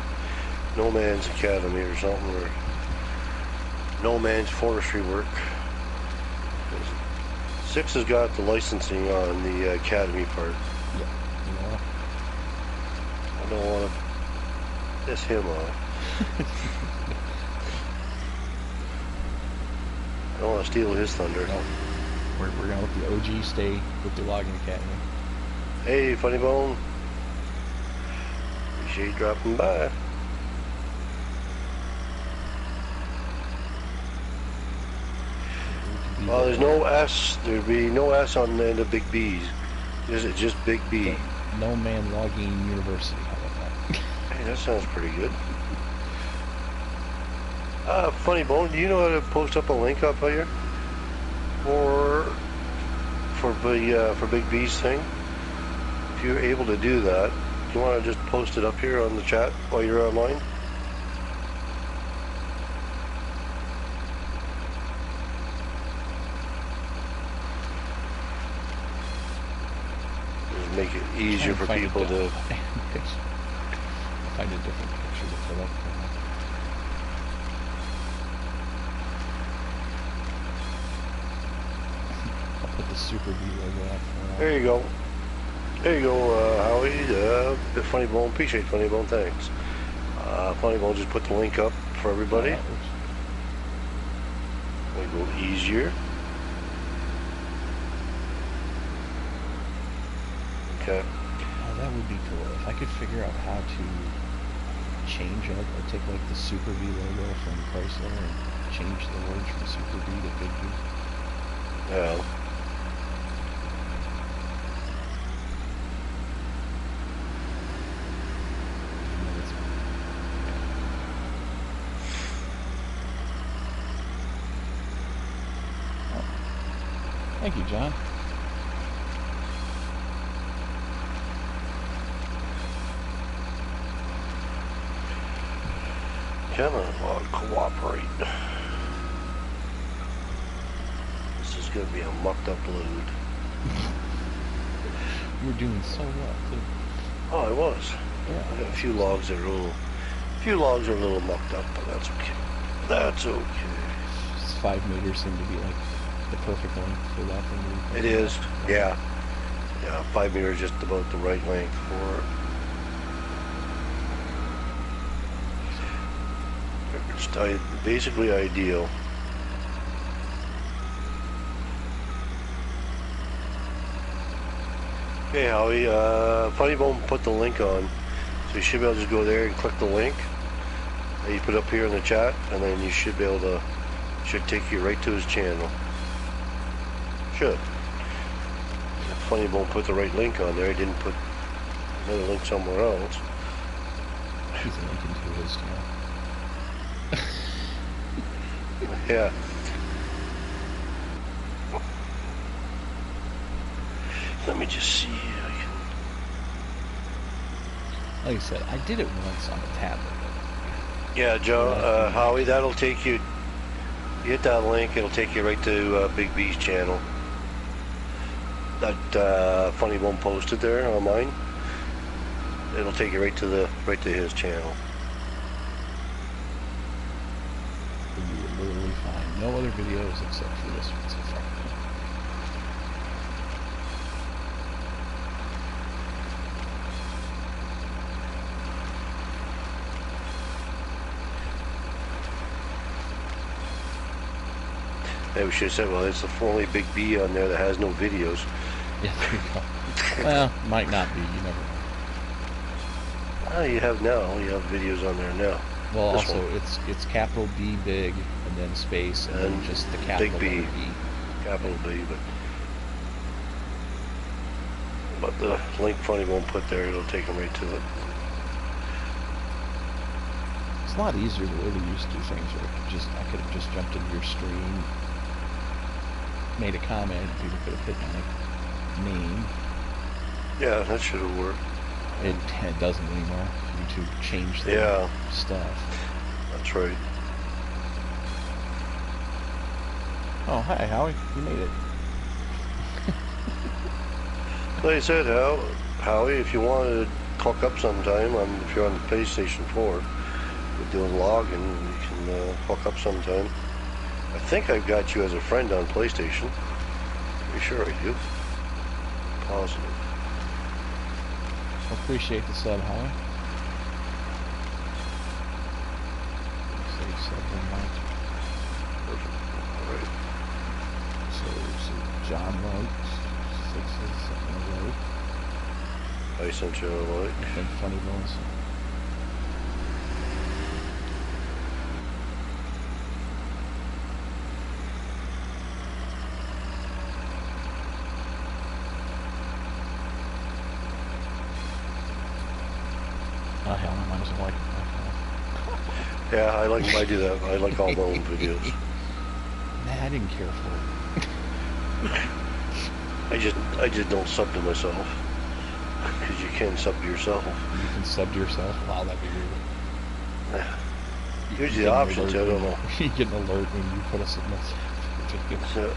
no man's academy or something, or no man's forestry work. 6 has got the licensing on the academy part. Yeah. You know. I don't want to piss him off. I don't want to steal his thunder. No. We're going to let the OG stay with the logging academy. Hey, Funny Bone. Appreciate you dropping by. Well, there's no S. There'd be no S on the end of Big B's. It's just Big B. No Man Logging University. How about that? Hey, that sounds pretty good. Funny Bone, do you know how to post up a link up here for Big B's thing? If you're able to do that, do you want to just post it up here on the chat while you're online? Make it easier for people to find a different picture to fill up. I'll put the Super B logo out. There you go. There you go, Howie. Funny Bone, appreciate Funny Bone, thanks. Funny Bone just put the link up for everybody. Make it a little easier. Okay. Oh, that would be cool if I could figure out how to change up, or take like the Super V logo from Chrysler and change the words from Super V to Big V. Yeah. Thank you, John. Come on, cooperate. This is going to be a mucked up load. You're doing so well, too. Oh, I was. Yeah. I got a few logs that are a little mucked up, but that's okay. That's okay. 5 meters seem to be like the perfect length for that thing. It is, yeah. Yeah, 5 meters just about the right length for it. It's basically ideal. Okay, Howie, Funny Bone put the link on, so you should be able to just go there and click the link that you put up here in the chat, and then you should be able to, should take you right to his channel. Should. If Funny Bone put the right link on there, he didn't put another link somewhere else. He's linking to his channel. Yeah. Let me just see. Like I said, I did it once on a tablet. Yeah, Joe, Howie, that'll take you. You hit that link, it'll take you right to Big B's channel. That Funny Bone posted there on mine. It'll take you right to his channel. It'll be literally fine. No other videos except for this one so far. Maybe we should have said, well, it's the only Big B on there that has no videos. Yeah, there you go. Well, might not be. You never know. Oh, you have now. You have videos on there now. Well, this also, one. It's capital B big, and then space, and then just the capital Big B. B. Capital B, but the link Funny won't put there, it'll take them right to it. It's a lot easier the way we used to do things. I could have just jumped into your stream, made a comment, and people could have hit my name. Yeah, that should have worked. It doesn't anymore. YouTube changed the stuff. That's right. Oh, hi, Howie. You made it. Like I said, Howie, if you want to hook up sometime, if you're on the PlayStation 4, we're doing logging, you can hook up sometime. I think I've got you as a friend on PlayStation. Pretty sure I do. Positive. Appreciate the sub, Howie. Save sub one night. Perfect. All right. So John likes 6 like. I sent you a like. And Funny Bones. Oh hell, I might as well like it. Yeah, I do that. I like all my own videos. Nah, I didn't care for it. I just don't sub to myself. Because you can sub to yourself. You can sub to yourself? Wow, that'd be weird. Here's the options, I don't know. You get an alert when you put us in this. Yeah.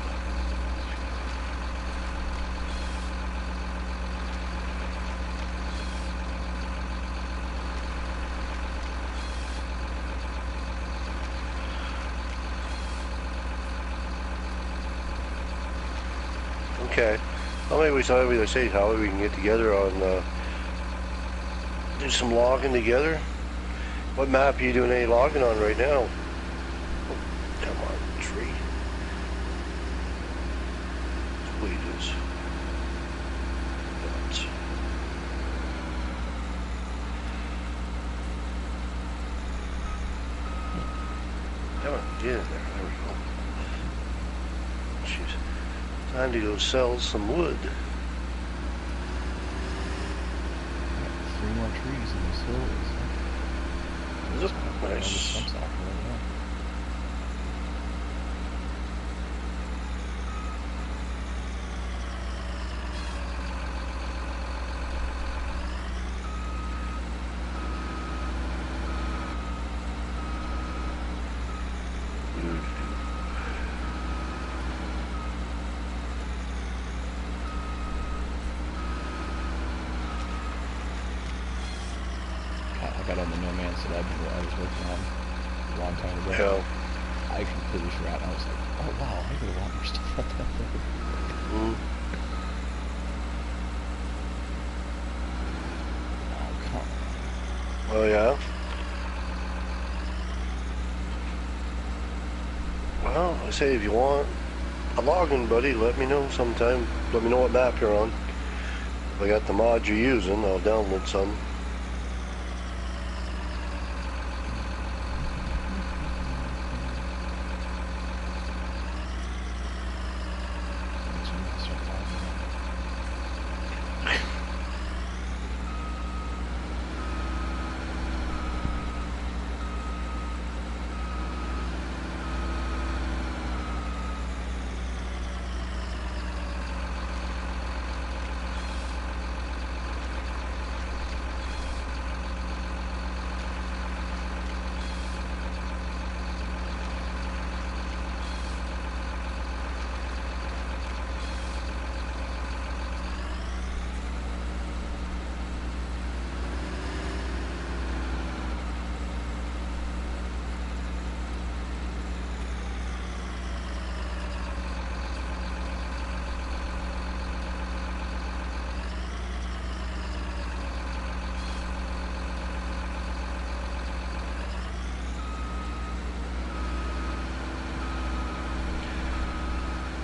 Okay. Well, maybe we say how we can get together on do some logging together. What map are you doing any logging on right now? Oh, come on, tree. Wages. get in there. There we go. Jeez. Time to go sell some wood. 3 more trees in this hill. Is it? Nice. I got on the No Man's that I was working on a long time ago. Yeah. I completely forgot. I was like, oh wow, I got a lot more stuff like that. Mm. Oh, come on. Oh, yeah? Well, I say if you want a login buddy, let me know sometime. Let me know what map you're on. If I got the mod you're using, I'll download some.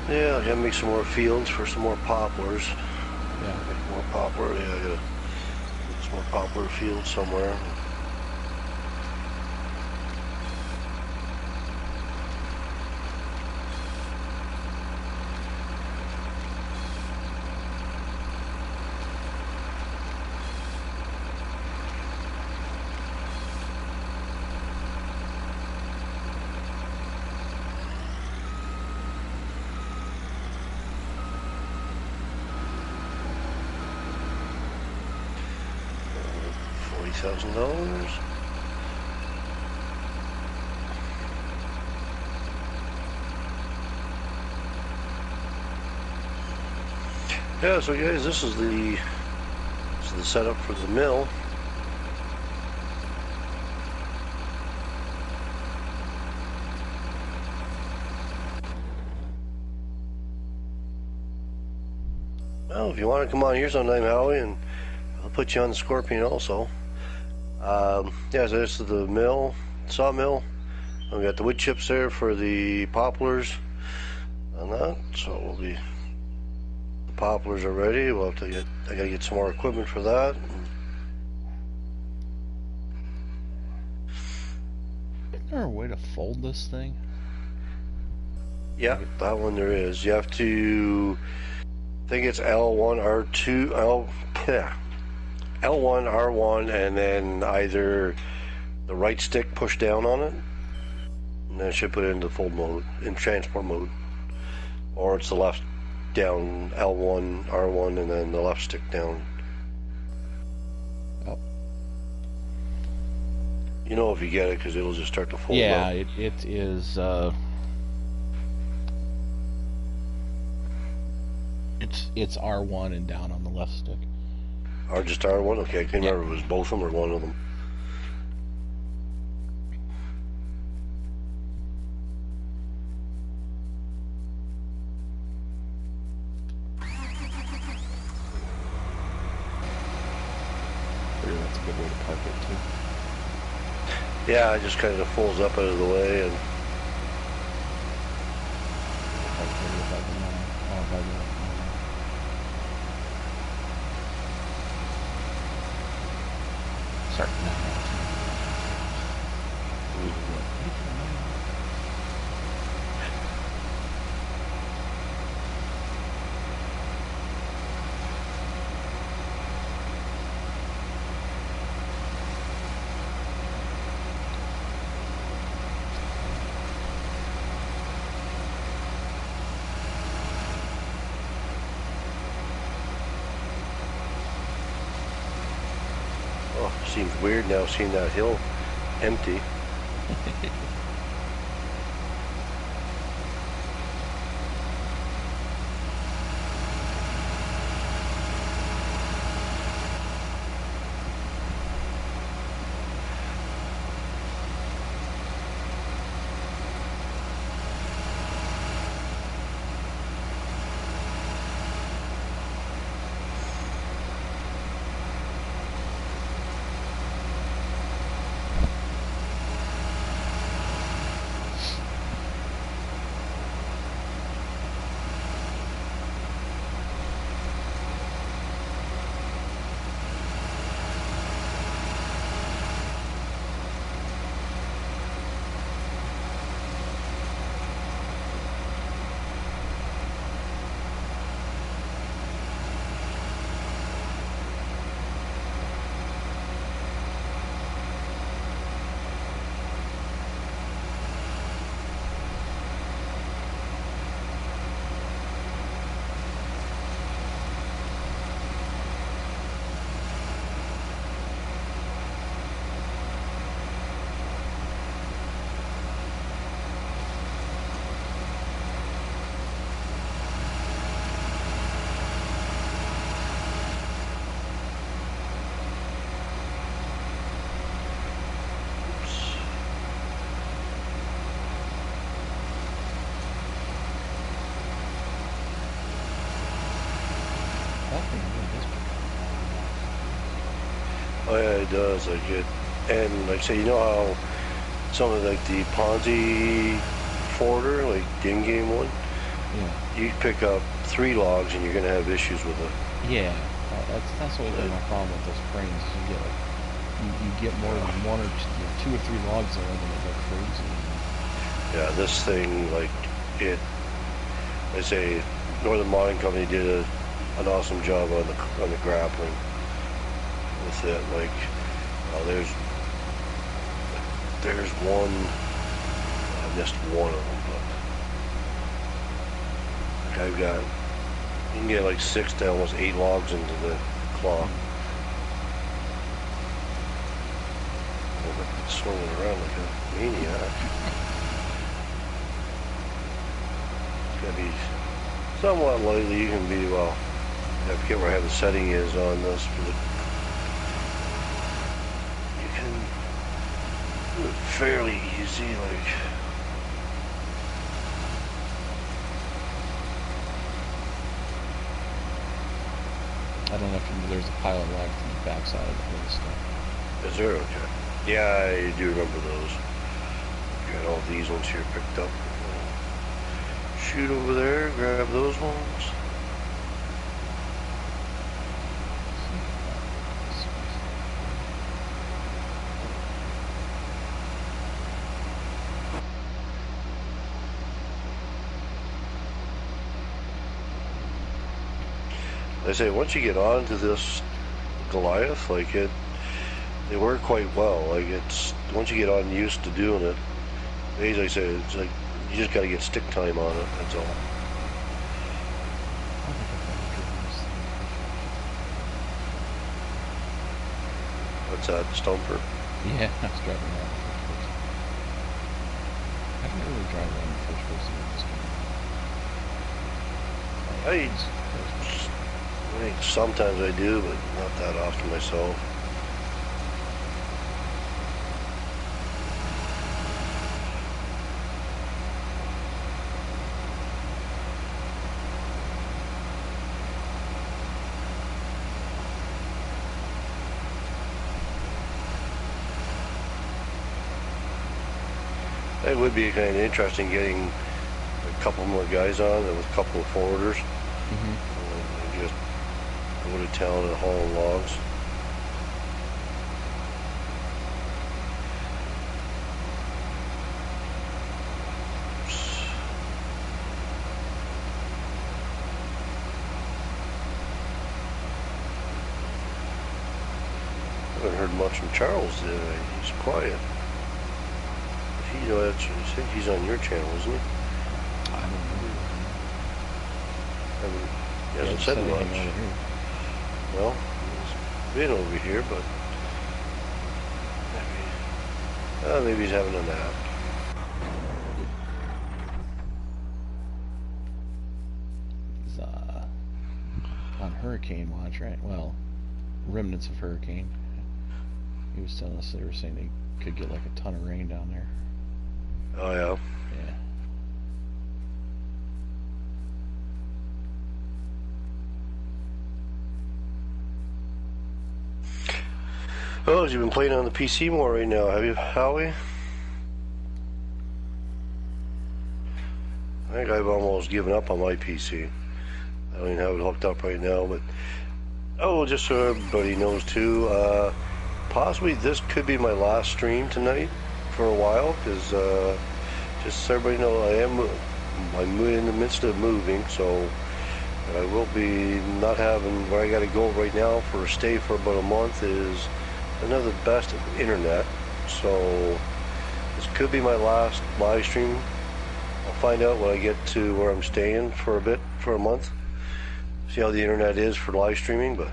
Yeah, I gotta make some more fields for some more poplars. Yeah. Make more poplar. Yeah, I gotta get some more poplar fields somewhere. $40,000. Yeah, so guys, this is the setup for the mill. Well, if you want to come on here sometime, Howie, and I'll put you on the Scorpion also. Yeah, so this is the mill, sawmill. We got the wood chips there for the poplars and that. So we'll be, the poplars are ready. We'll have to get, I gotta get some more equipment for that. Isn't there a way to fold this thing? Yeah, that one there is. You have to, I think it's L1, R2, L1, R1, and then either the right stick push down on it, and then it should put it into fold mode, in transport mode. Or it's the left down, L1, R1, and then the left stick down. Oh. You know if you get it, because it'll just start to fold up. Yeah, it is, it's R1 and down on the left stick. Or just R1? Okay, I can't remember if it was both of them or one of them. That's a good way to park it too. Yeah, it just kind of folds up out of the way and. seems weird now seeing that hill empty. Oh yeah, it does. Like it, and like say, you know how some of like the Ponzi forwarder, like the in-game one, you pick up 3 logs and you're gonna have issues with it. Yeah, that's always been my problem with those cranes. Is you get like you get more than 1 or 2 or 3 logs there, and then they go crazy. Yeah, this thing like it. I say Northern Mining Company did an awesome job on the grappling with it. Like there's one. I missed one of them, but I've got. You can get like 6 to almost 8 logs into the claw. Swinging around like a maniac. It's gotta be somewhat lightly. You can be, well, I forget where I have the setting is on this for the. You can do it fairly easy, like. I don't know if you know, there's a pile of logs on the backside of the whole stuff. Is there? Okay. Yeah, I do remember those. You got all these ones here picked up. Shoot over there, grab those ones. I say, once you get onto this Goliath, like they work quite well. Like it's, once you get on used to doing it, as I say, it's like, you just gotta get stick time on it, that's all. What's that, Stumper? Yeah, I was driving around the first person. I don't really drive around the first person in this game. I think sometimes I do, but not that often myself. It would be kind of interesting getting a couple more guys on with a couple of forwarders. And just go to town and haul logs. I haven't heard much from Charles today. He's quiet. I think he's on your channel, isn't he? I don't know. He hasn't said much. Well, he's been over here, but Maybe he's having a nap. He's on hurricane watch, right? Well, remnants of hurricane. He was telling us they were saying they could get like a ton of rain down there. Oh yeah. Yeah. Oh, you've been playing on the PC more right now, have you, Howie? I think I've almost given up on my PC. I don't even have it hooked up right now, but just so everybody knows too, possibly this could be my last stream tonight for a while, because just so everybody knows, I'm in the midst of moving, so I will be not having where I got to go right now for a stay for about a month is another best of internet. So this could be my last live stream. I'll find out when I get to where I'm staying for a month. See how the internet is for live streaming, but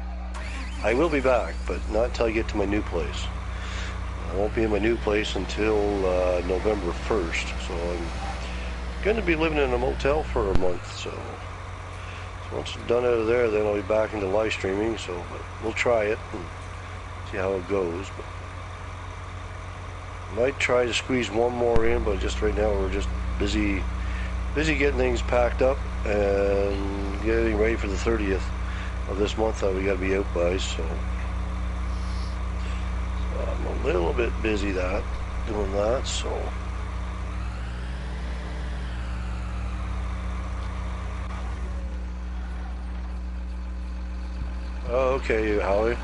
I will be back, but not until I get to my new place. I won't be in my new place until November 1st, so I'm going to be living in a motel for a month, so once I'm done out of there, then I'll be back into live streaming, so but we'll try it and see how it goes. But might try to squeeze one more in, but just right now we're just busy getting things packed up and getting ready for the 30th of this month that we got to be out by, so I'm a little bit busy doing that, so okay, Howie.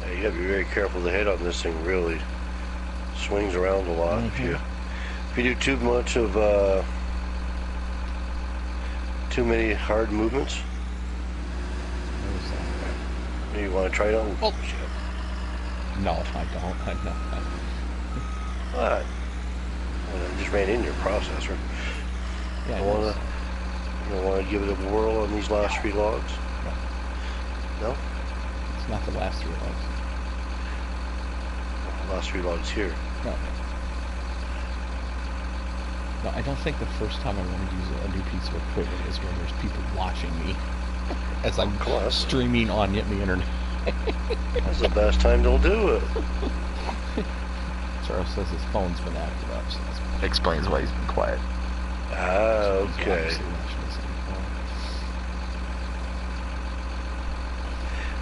You gotta be very careful. The head on this thing really swings around a lot. Mm-hmm. If you do too much of too many hard movements. You want to try it on? Oh shit! No, I don't. I'm not. What? I just ran into your processor. Yeah. You don't want to give it a whirl on these last 3 logs? No. No? It's not the last 3 logs. Last 3 logs here. No. No, I don't think the first time I want to use a new piece of equipment is when there's people watching me as I'm streaming on the internet. That's the best time to do it. Charles says his phone's been active up, so that explains why he's been quiet. Okay.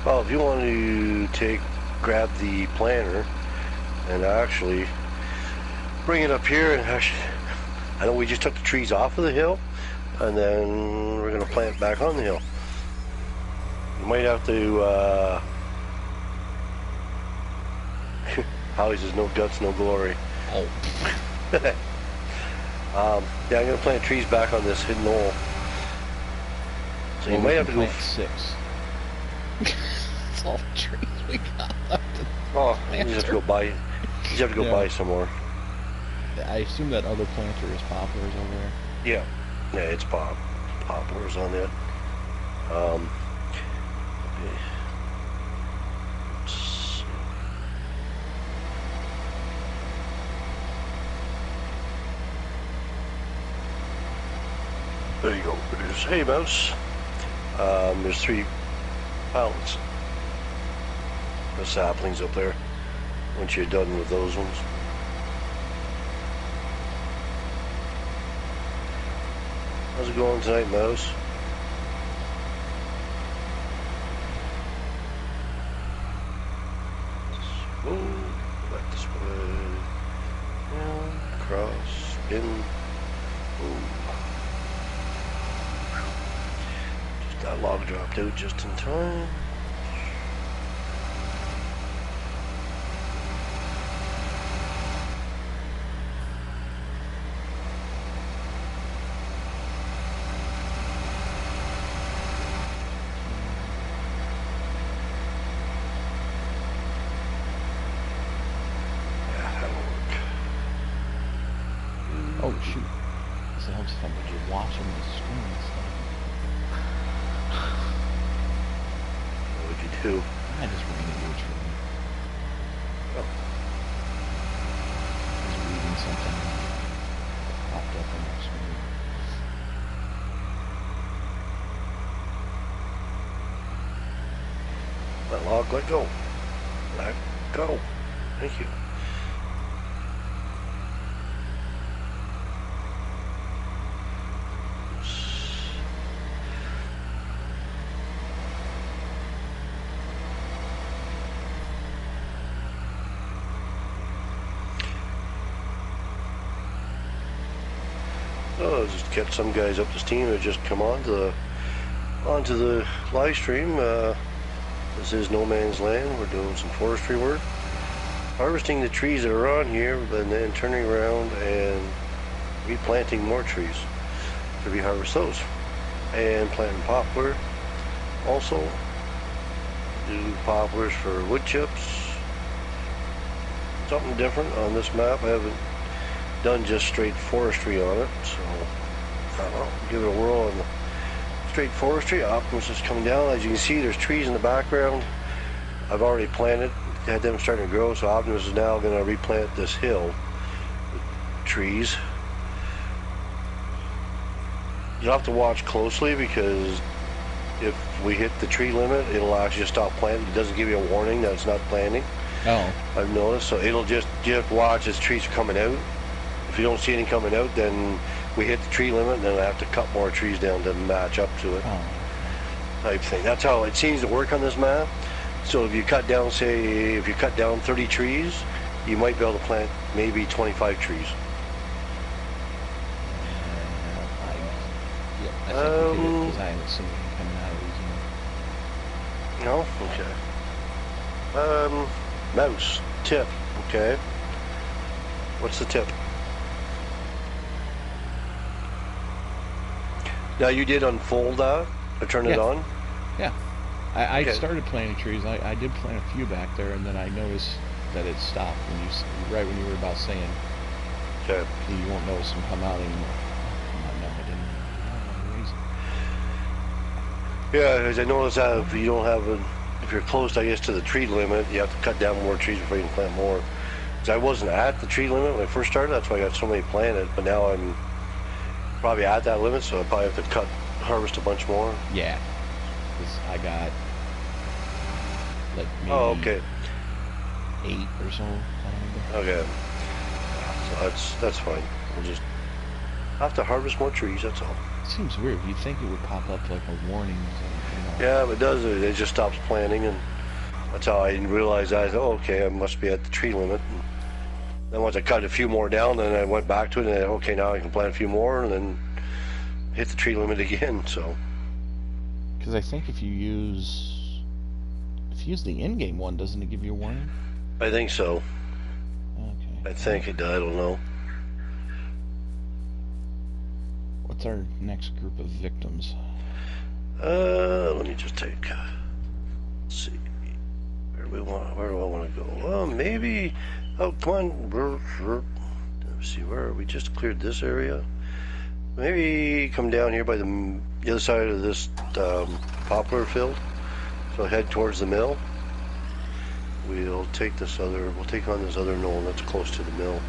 Well, if you want to grab the planter and actually bring it up here, and actually, I know we just took the trees off of the hill, and then we're going to plant back on the hill. You might have to, Howie says no guts, no glory. Oh. Yeah, I'm going to plant trees back on this hidden knoll. So you might have to go 6. That's all the trees we got left. Oh, you just have to go buy. You just have to go buy some more. I assume that other planter is poplars over there. Yeah, it's poplars on it. There you go. There's hay mouse. There's 3 pallets. The saplings up there. Once you're done with those ones. How's it going tonight, Mouse? Back this way. Down, across, in. Just that log dropped out just in time. shoot, this helps if I'm just watching the screen and stuff. What would you do? I just ran into a tree. Oh. I was reading something and popped up on my screen. That log, let go. Let go. Thank you. So just get some guys up to steam or just come onto the live stream. This is No Man's Land. We're doing some forestry work, harvesting the trees that are on here, and then turning around and replanting more trees to reharvest those, and planting poplar. Also, do poplars for wood chips. Something different on this map. I haven't done just straight forestry on it, so I don't know, give it a whirl on the straight forestry. Optimus is coming down. As you can see, there's trees in the background. I've already planted, had them starting to grow, so Optimus is now going to replant this hill with trees. You'll have to watch closely, because if we hit the tree limit, it'll actually just stop planting. It doesn't give you a warning that it's not planting. Oh. I've noticed, so it'll just, you have to watch as trees are coming out. If you don't see any coming out, then we hit the tree limit, and then I have to cut more trees down to match up to it. Oh. Type thing. That's how it seems to work on this map. So if you cut down, say, if you cut down 30 trees, you might be able to plant maybe 25 trees. I think we did, because I haven't seen anything coming out of these yet. No? Okay. Mouse. Tip. Okay. What's the tip? Now you did unfold that or turn it on? Yeah. I Okay. started planting trees. I did plant a few back there, and then I noticed that it stopped right when you were about saying Okay. you won't notice them come out anymore. No, I didn't. Yeah, as I noticed that if you don't have if you're close, I guess, to the tree limit, you have to cut down more trees before you can plant more. Because I wasn't at the tree limit when I first started, that's why I got so many planted. But now I'm probably at that limit, so I probably have to harvest a bunch more. Yeah. Because I got like maybe 8 or so. Okay. So that's fine. We'll just have to harvest more trees, that's all. It seems weird. You'd think it would pop up like a warning. Yeah, but it does. It just stops planting, and that's how I realized that. Oh, okay, I must be at the tree limit. And then once I cut a few more down, then I went back to it, and I, okay, now I can plant a few more, and then hit the tree limit again. So. Because I think if you use the in-game one, doesn't it give you a warning? I think so. Okay. I think it does. I don't know. What's our next group of victims? Let me just take. Let's see. Where do I want to go? Well, maybe. Oh, come on. Let's see. Where we just cleared this area. Maybe come down here by the other side of this poplar field. So head towards the mill. We'll take this other. We'll take on this other knoll that's close to the mill.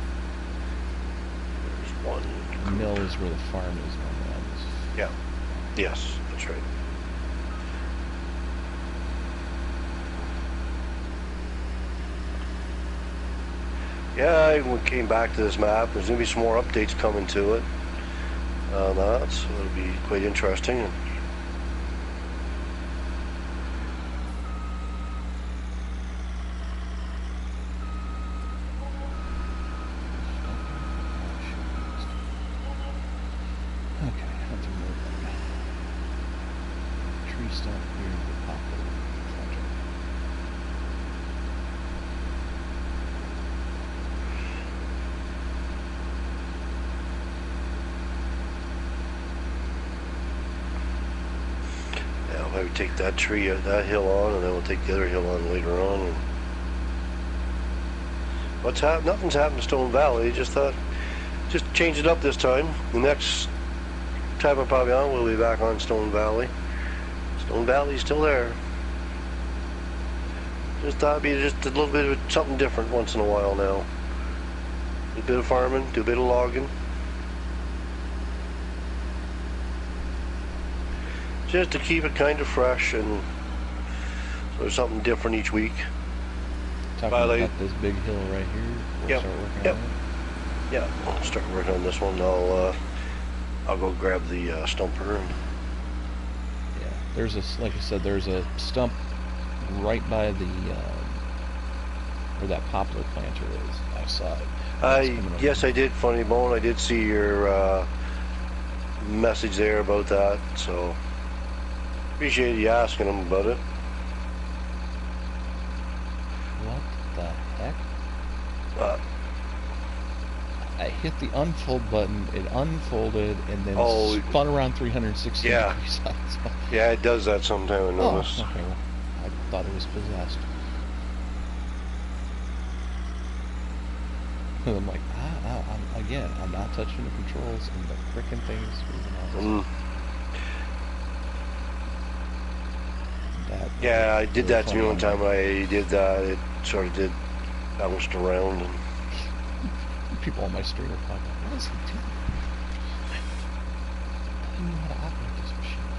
There's one. The mill is where the farm is. Yeah. Yes, that's right. Yeah, we came back to this map. There's going to be some more updates coming to it. So it'll be quite interesting. I would take that tree, that hill on, and then we'll take the other hill on later on. And what's happened? Nothing's happened to Stone Valley. Just thought just change it up this time. The next time I'm probably on, we'll be back on Stone Valley. Stone Valley's still there. Just thought it'd be just a little bit of something different once in a while now. Do a bit of farming, do a bit of logging. Just to keep it kind of fresh, and so there's something different each week. Talking about this big hill right here. We'll start working on it. Yeah, I'll start working on this one. I'll go grab the stumper. And yeah, there's a, like I said, there's a stump right by the where that poplar planter is. I saw it. Yes, I did, Funny Bone. I did see your message there about that. So appreciate you asking them about it. What the heck? I hit the unfold button, it unfolded, and then spun around 360 degrees. Yeah, it does that sometime, I noticed. Oh, okay. Well, I thought it was possessed. And I'm like, I'm not touching the controls, and the frickin' thing is moving on. Yeah, I did that to me one time. I did that. It sort of did bounced around. And people on my stream are talking, what is he doing? I don't even know how to operate this machine.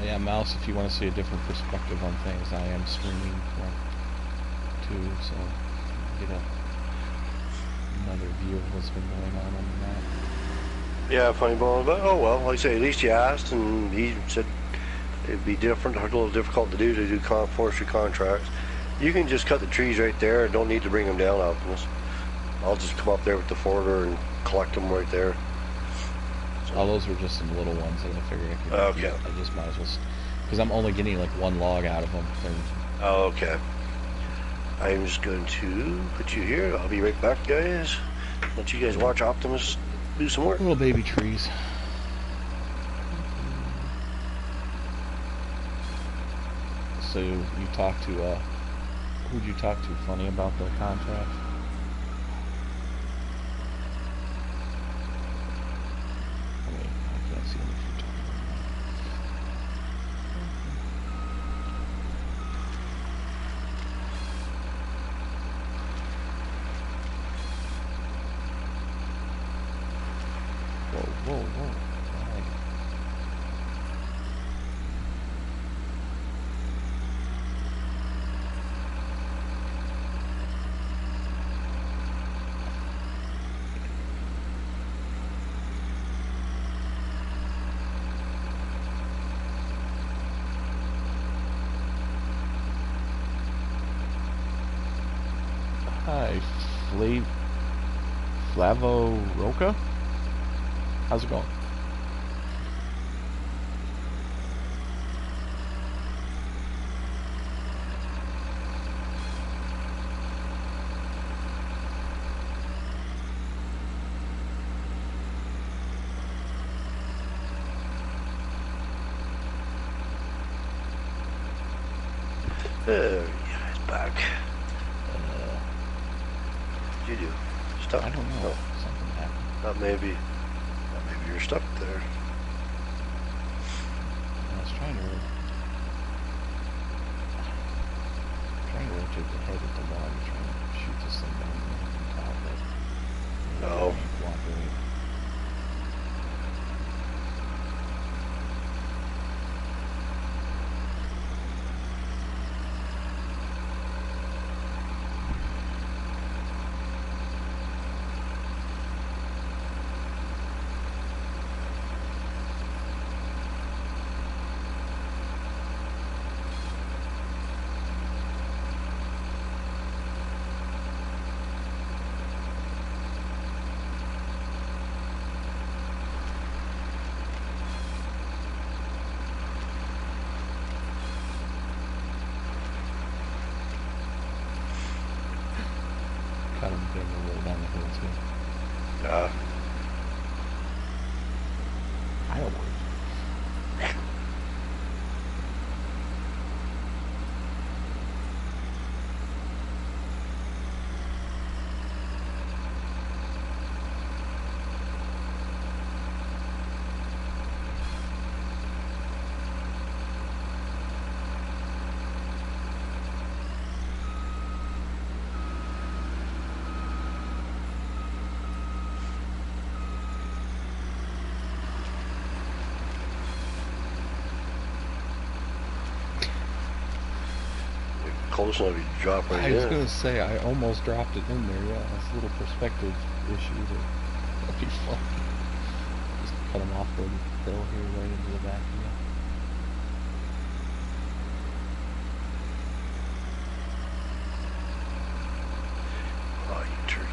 Yeah, Mouse, if you want to see a different perspective on things, I am streaming too, so get another view of what's been going on the map. Yeah, Funny Bone, but oh well, like I say, at least you asked, and he said it'd be different, a little difficult to do forestry contracts. You can just cut the trees right there, don't need to bring them down, Optimus. I'll just come up there with the forwarder and collect them right there. Oh, those were just some little ones that I figured I could. Okay. I just might as well, because I'm only getting like one log out of them. Oh, okay. I'm just going to put you here. I'll be right back, guys. Let you guys watch Optimus do some work. Little baby trees. So you talked to who'd you talk to, Funny, about the contract? Whoa. Right. Hi, Flavo Roca? How's it going? There he is, back. What did you do? Stuck? I don't know. No. Something happened. Maybe you're stuck there. I was trying to rotate the head of the log, trying to shoot this thing down the top, but No. cooperate. close enough, you drop right in. I was going to say, I almost dropped it in there, yeah. That's a little perspective issue, but that'd be fun. Just cut them off the hill here right into the back of you. Oh, you turkey.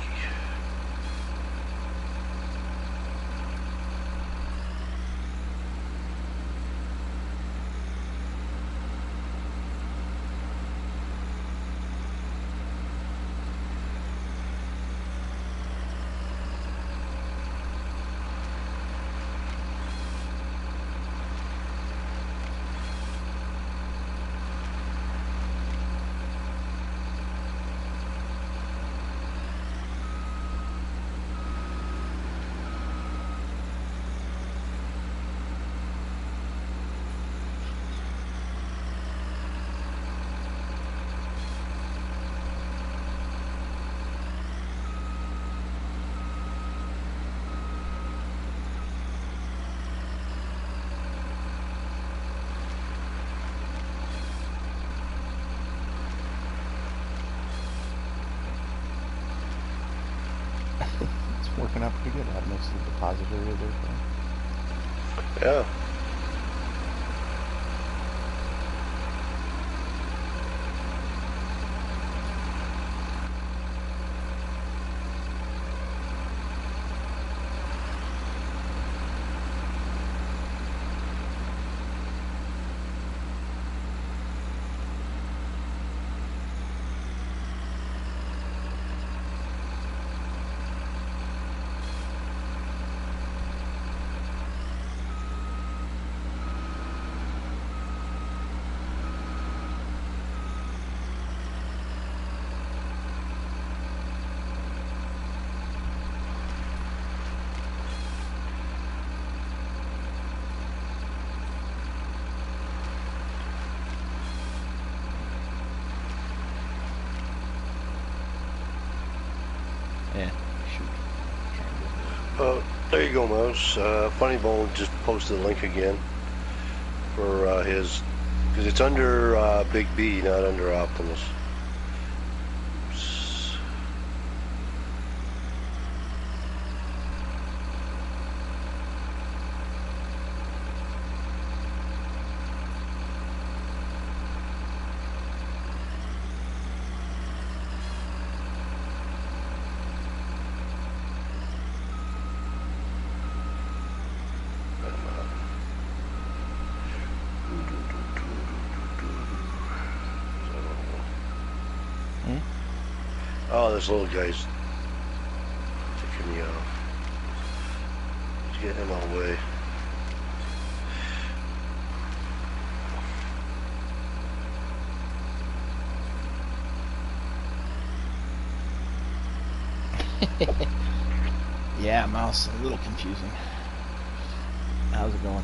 Working out pretty good out next to the deposit area there. Yeah. Yeah, shoot. There you go, Mouse. Funny Bone just posted a link again for his, because it's under Big B, not under Optimus. Oh, this little guy's taking me off. He's getting him out of the way. Yeah, Mouse, a little confusing. How's it going?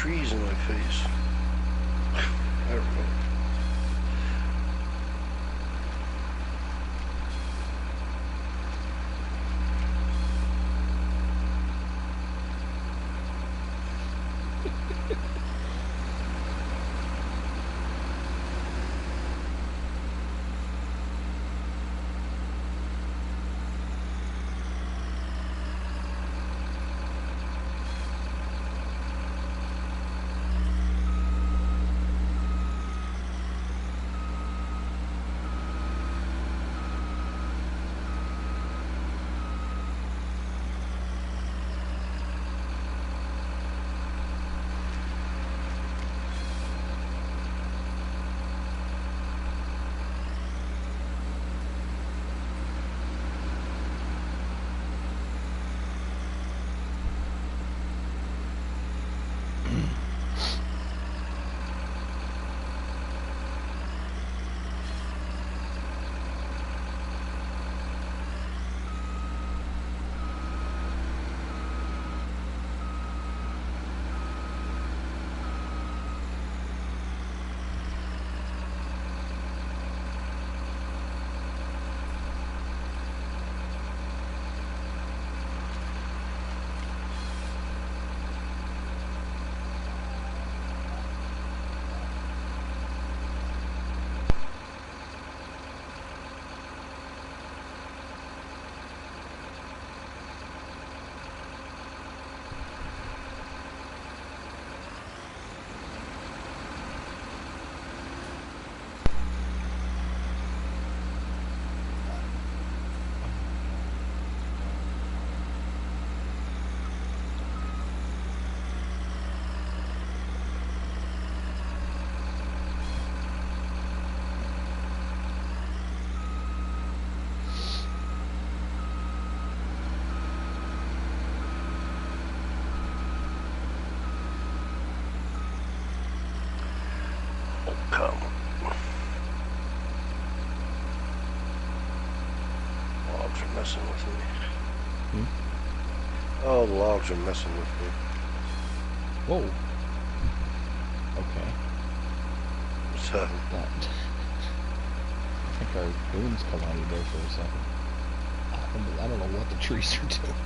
trees in my face. I don't know. Come. Logs are messing with me. Oh, the logs are messing with me. Whoa. Okay. What's up? That. I think our booms collided there for a second. I don't know what the trees are doing.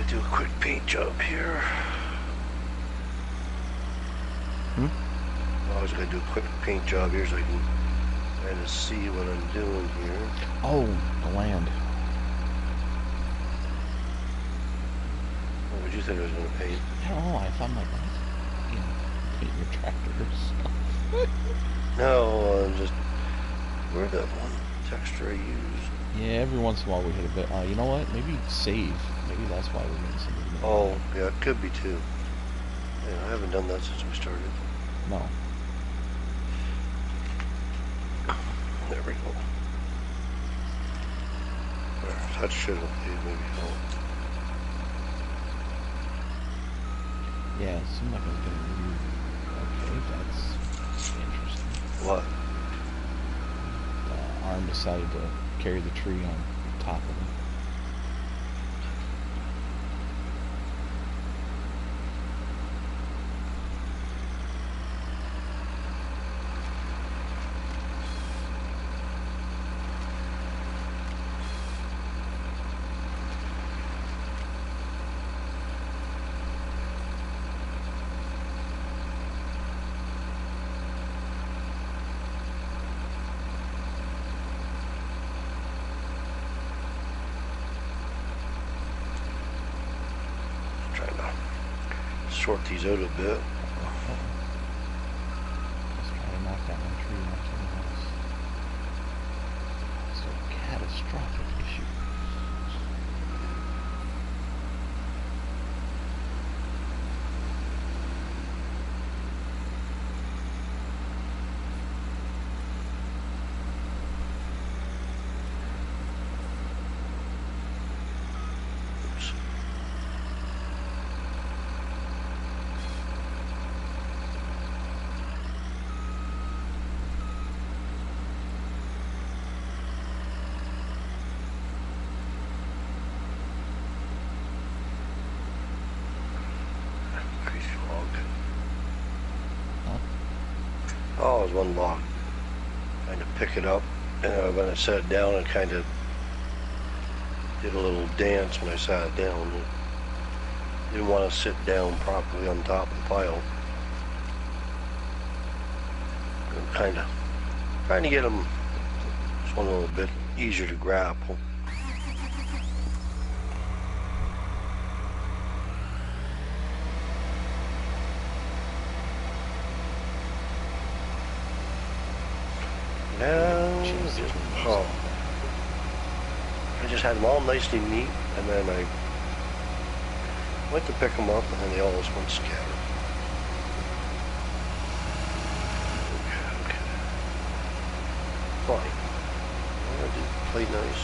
Do a quick paint job here. I was going to do a quick paint job here so I can kind of see what I'm doing here. Oh, the land. What would you think I was going to paint? I don't know. I thought like, paint your tractors. No, just where'd that one texture I used? Yeah, every once in a while we hit a bit. You know what? Maybe save. Maybe that's why we're getting some of the. Oh, yeah, it could be too. Yeah, I haven't done that since we started. No. There we go. That should have maybe helped. Yeah, it seemed like I was getting weird. Okay, that's interesting. What? The arm decided to carry the tree on top of it. Sort these out a bit. Just trying to knock that one tree off something else. It's a catastrophic issue. Oh, it was one log. Kind of pick it up, and when I sat it down, it kind of did a little dance when I sat it down. It didn't want to sit down properly on top of the pile. I'm kind of trying to get them just one a little bit easier to grapple. Now, I just had them all nice and neat, and then I went to pick them up, and then they all just went scattered. Okay. Fine. I did play nice.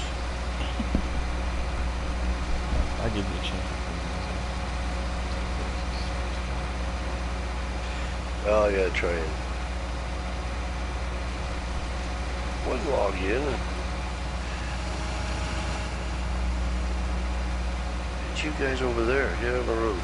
I give you a chance. Well, I gotta try and one log in. It's you guys over there. Get on the road.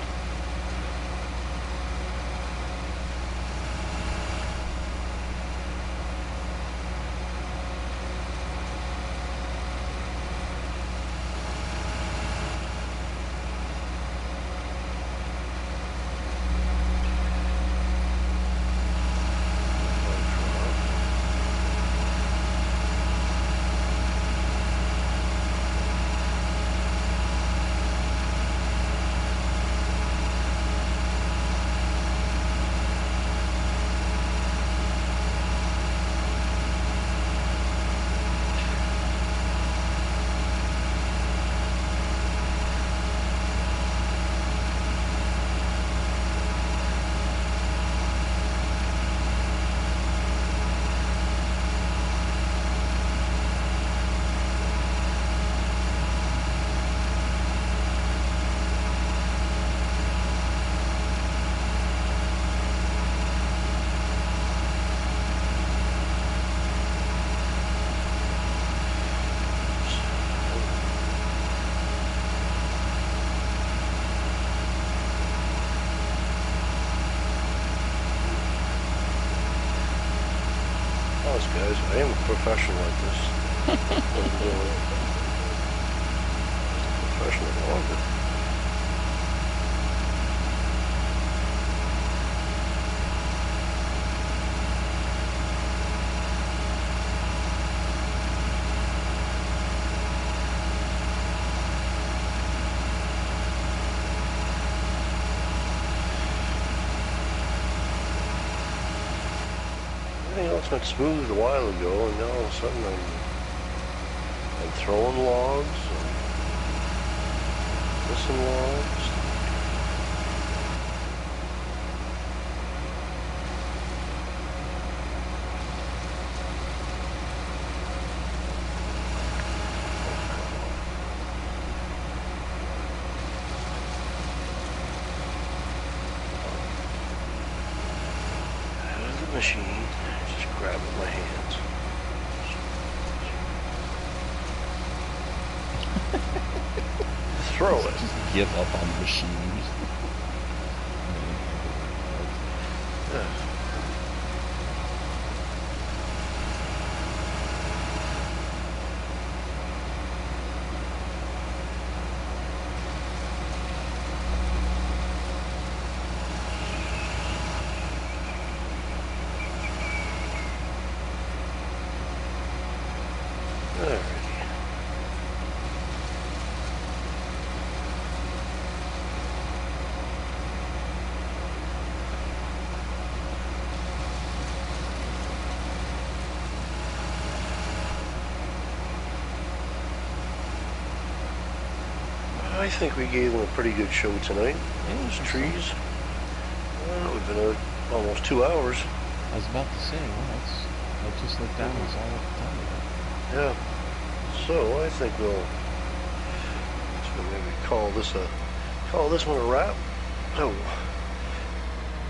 Guys, I am a professional at this. Professional logger. Everything else went smooth a while ago, and now all of a sudden I'm throwing logs, and missing logs. Out of the machine. Grab it with my hands. Throw it. Just give up on machines. Yeah. I think we gave them a pretty good show tonight. Those trees. Well, we've been out almost 2 hours. I was about to say, well, I just looked down and saw what the time was. Yeah. So I think we'll maybe call this one a wrap. So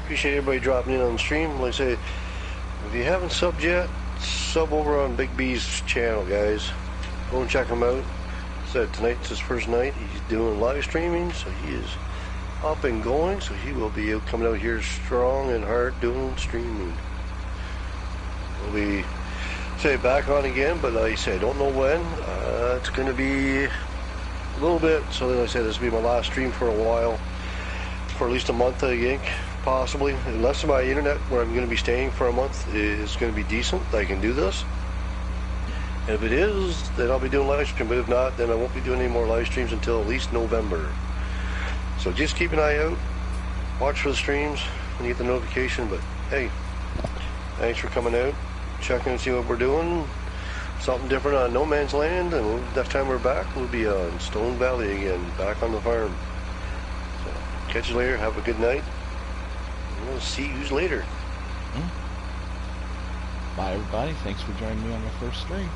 appreciate everybody dropping in on the stream. Like I say, if you haven't subbed yet, sub over on Big B's channel, guys. Go and check him out. Said tonight's his first night. He's doing live streaming, so he is up and going. So he will be coming out here strong and hard doing streaming. we'll be back on again, but like I say, I don't know when. It's going to be a little bit, so like I said, this will be my last stream for a while, for at least a month, I think, possibly, unless my internet where I'm going to be staying for a month is going to be decent. I can do this, and if it is, then I'll be doing live stream, but if not, then I won't be doing any more live streams until at least November. So just keep an eye out, watch for the streams when you get the notification. But hey, thanks for coming out, checking and see what we're doing. Something different on No Man's Land, and next time we're back, we'll be on Stone Valley again, back on the farm. So, catch you later, have a good night, and we'll see you later. Bye everybody, thanks for joining me on my first stream.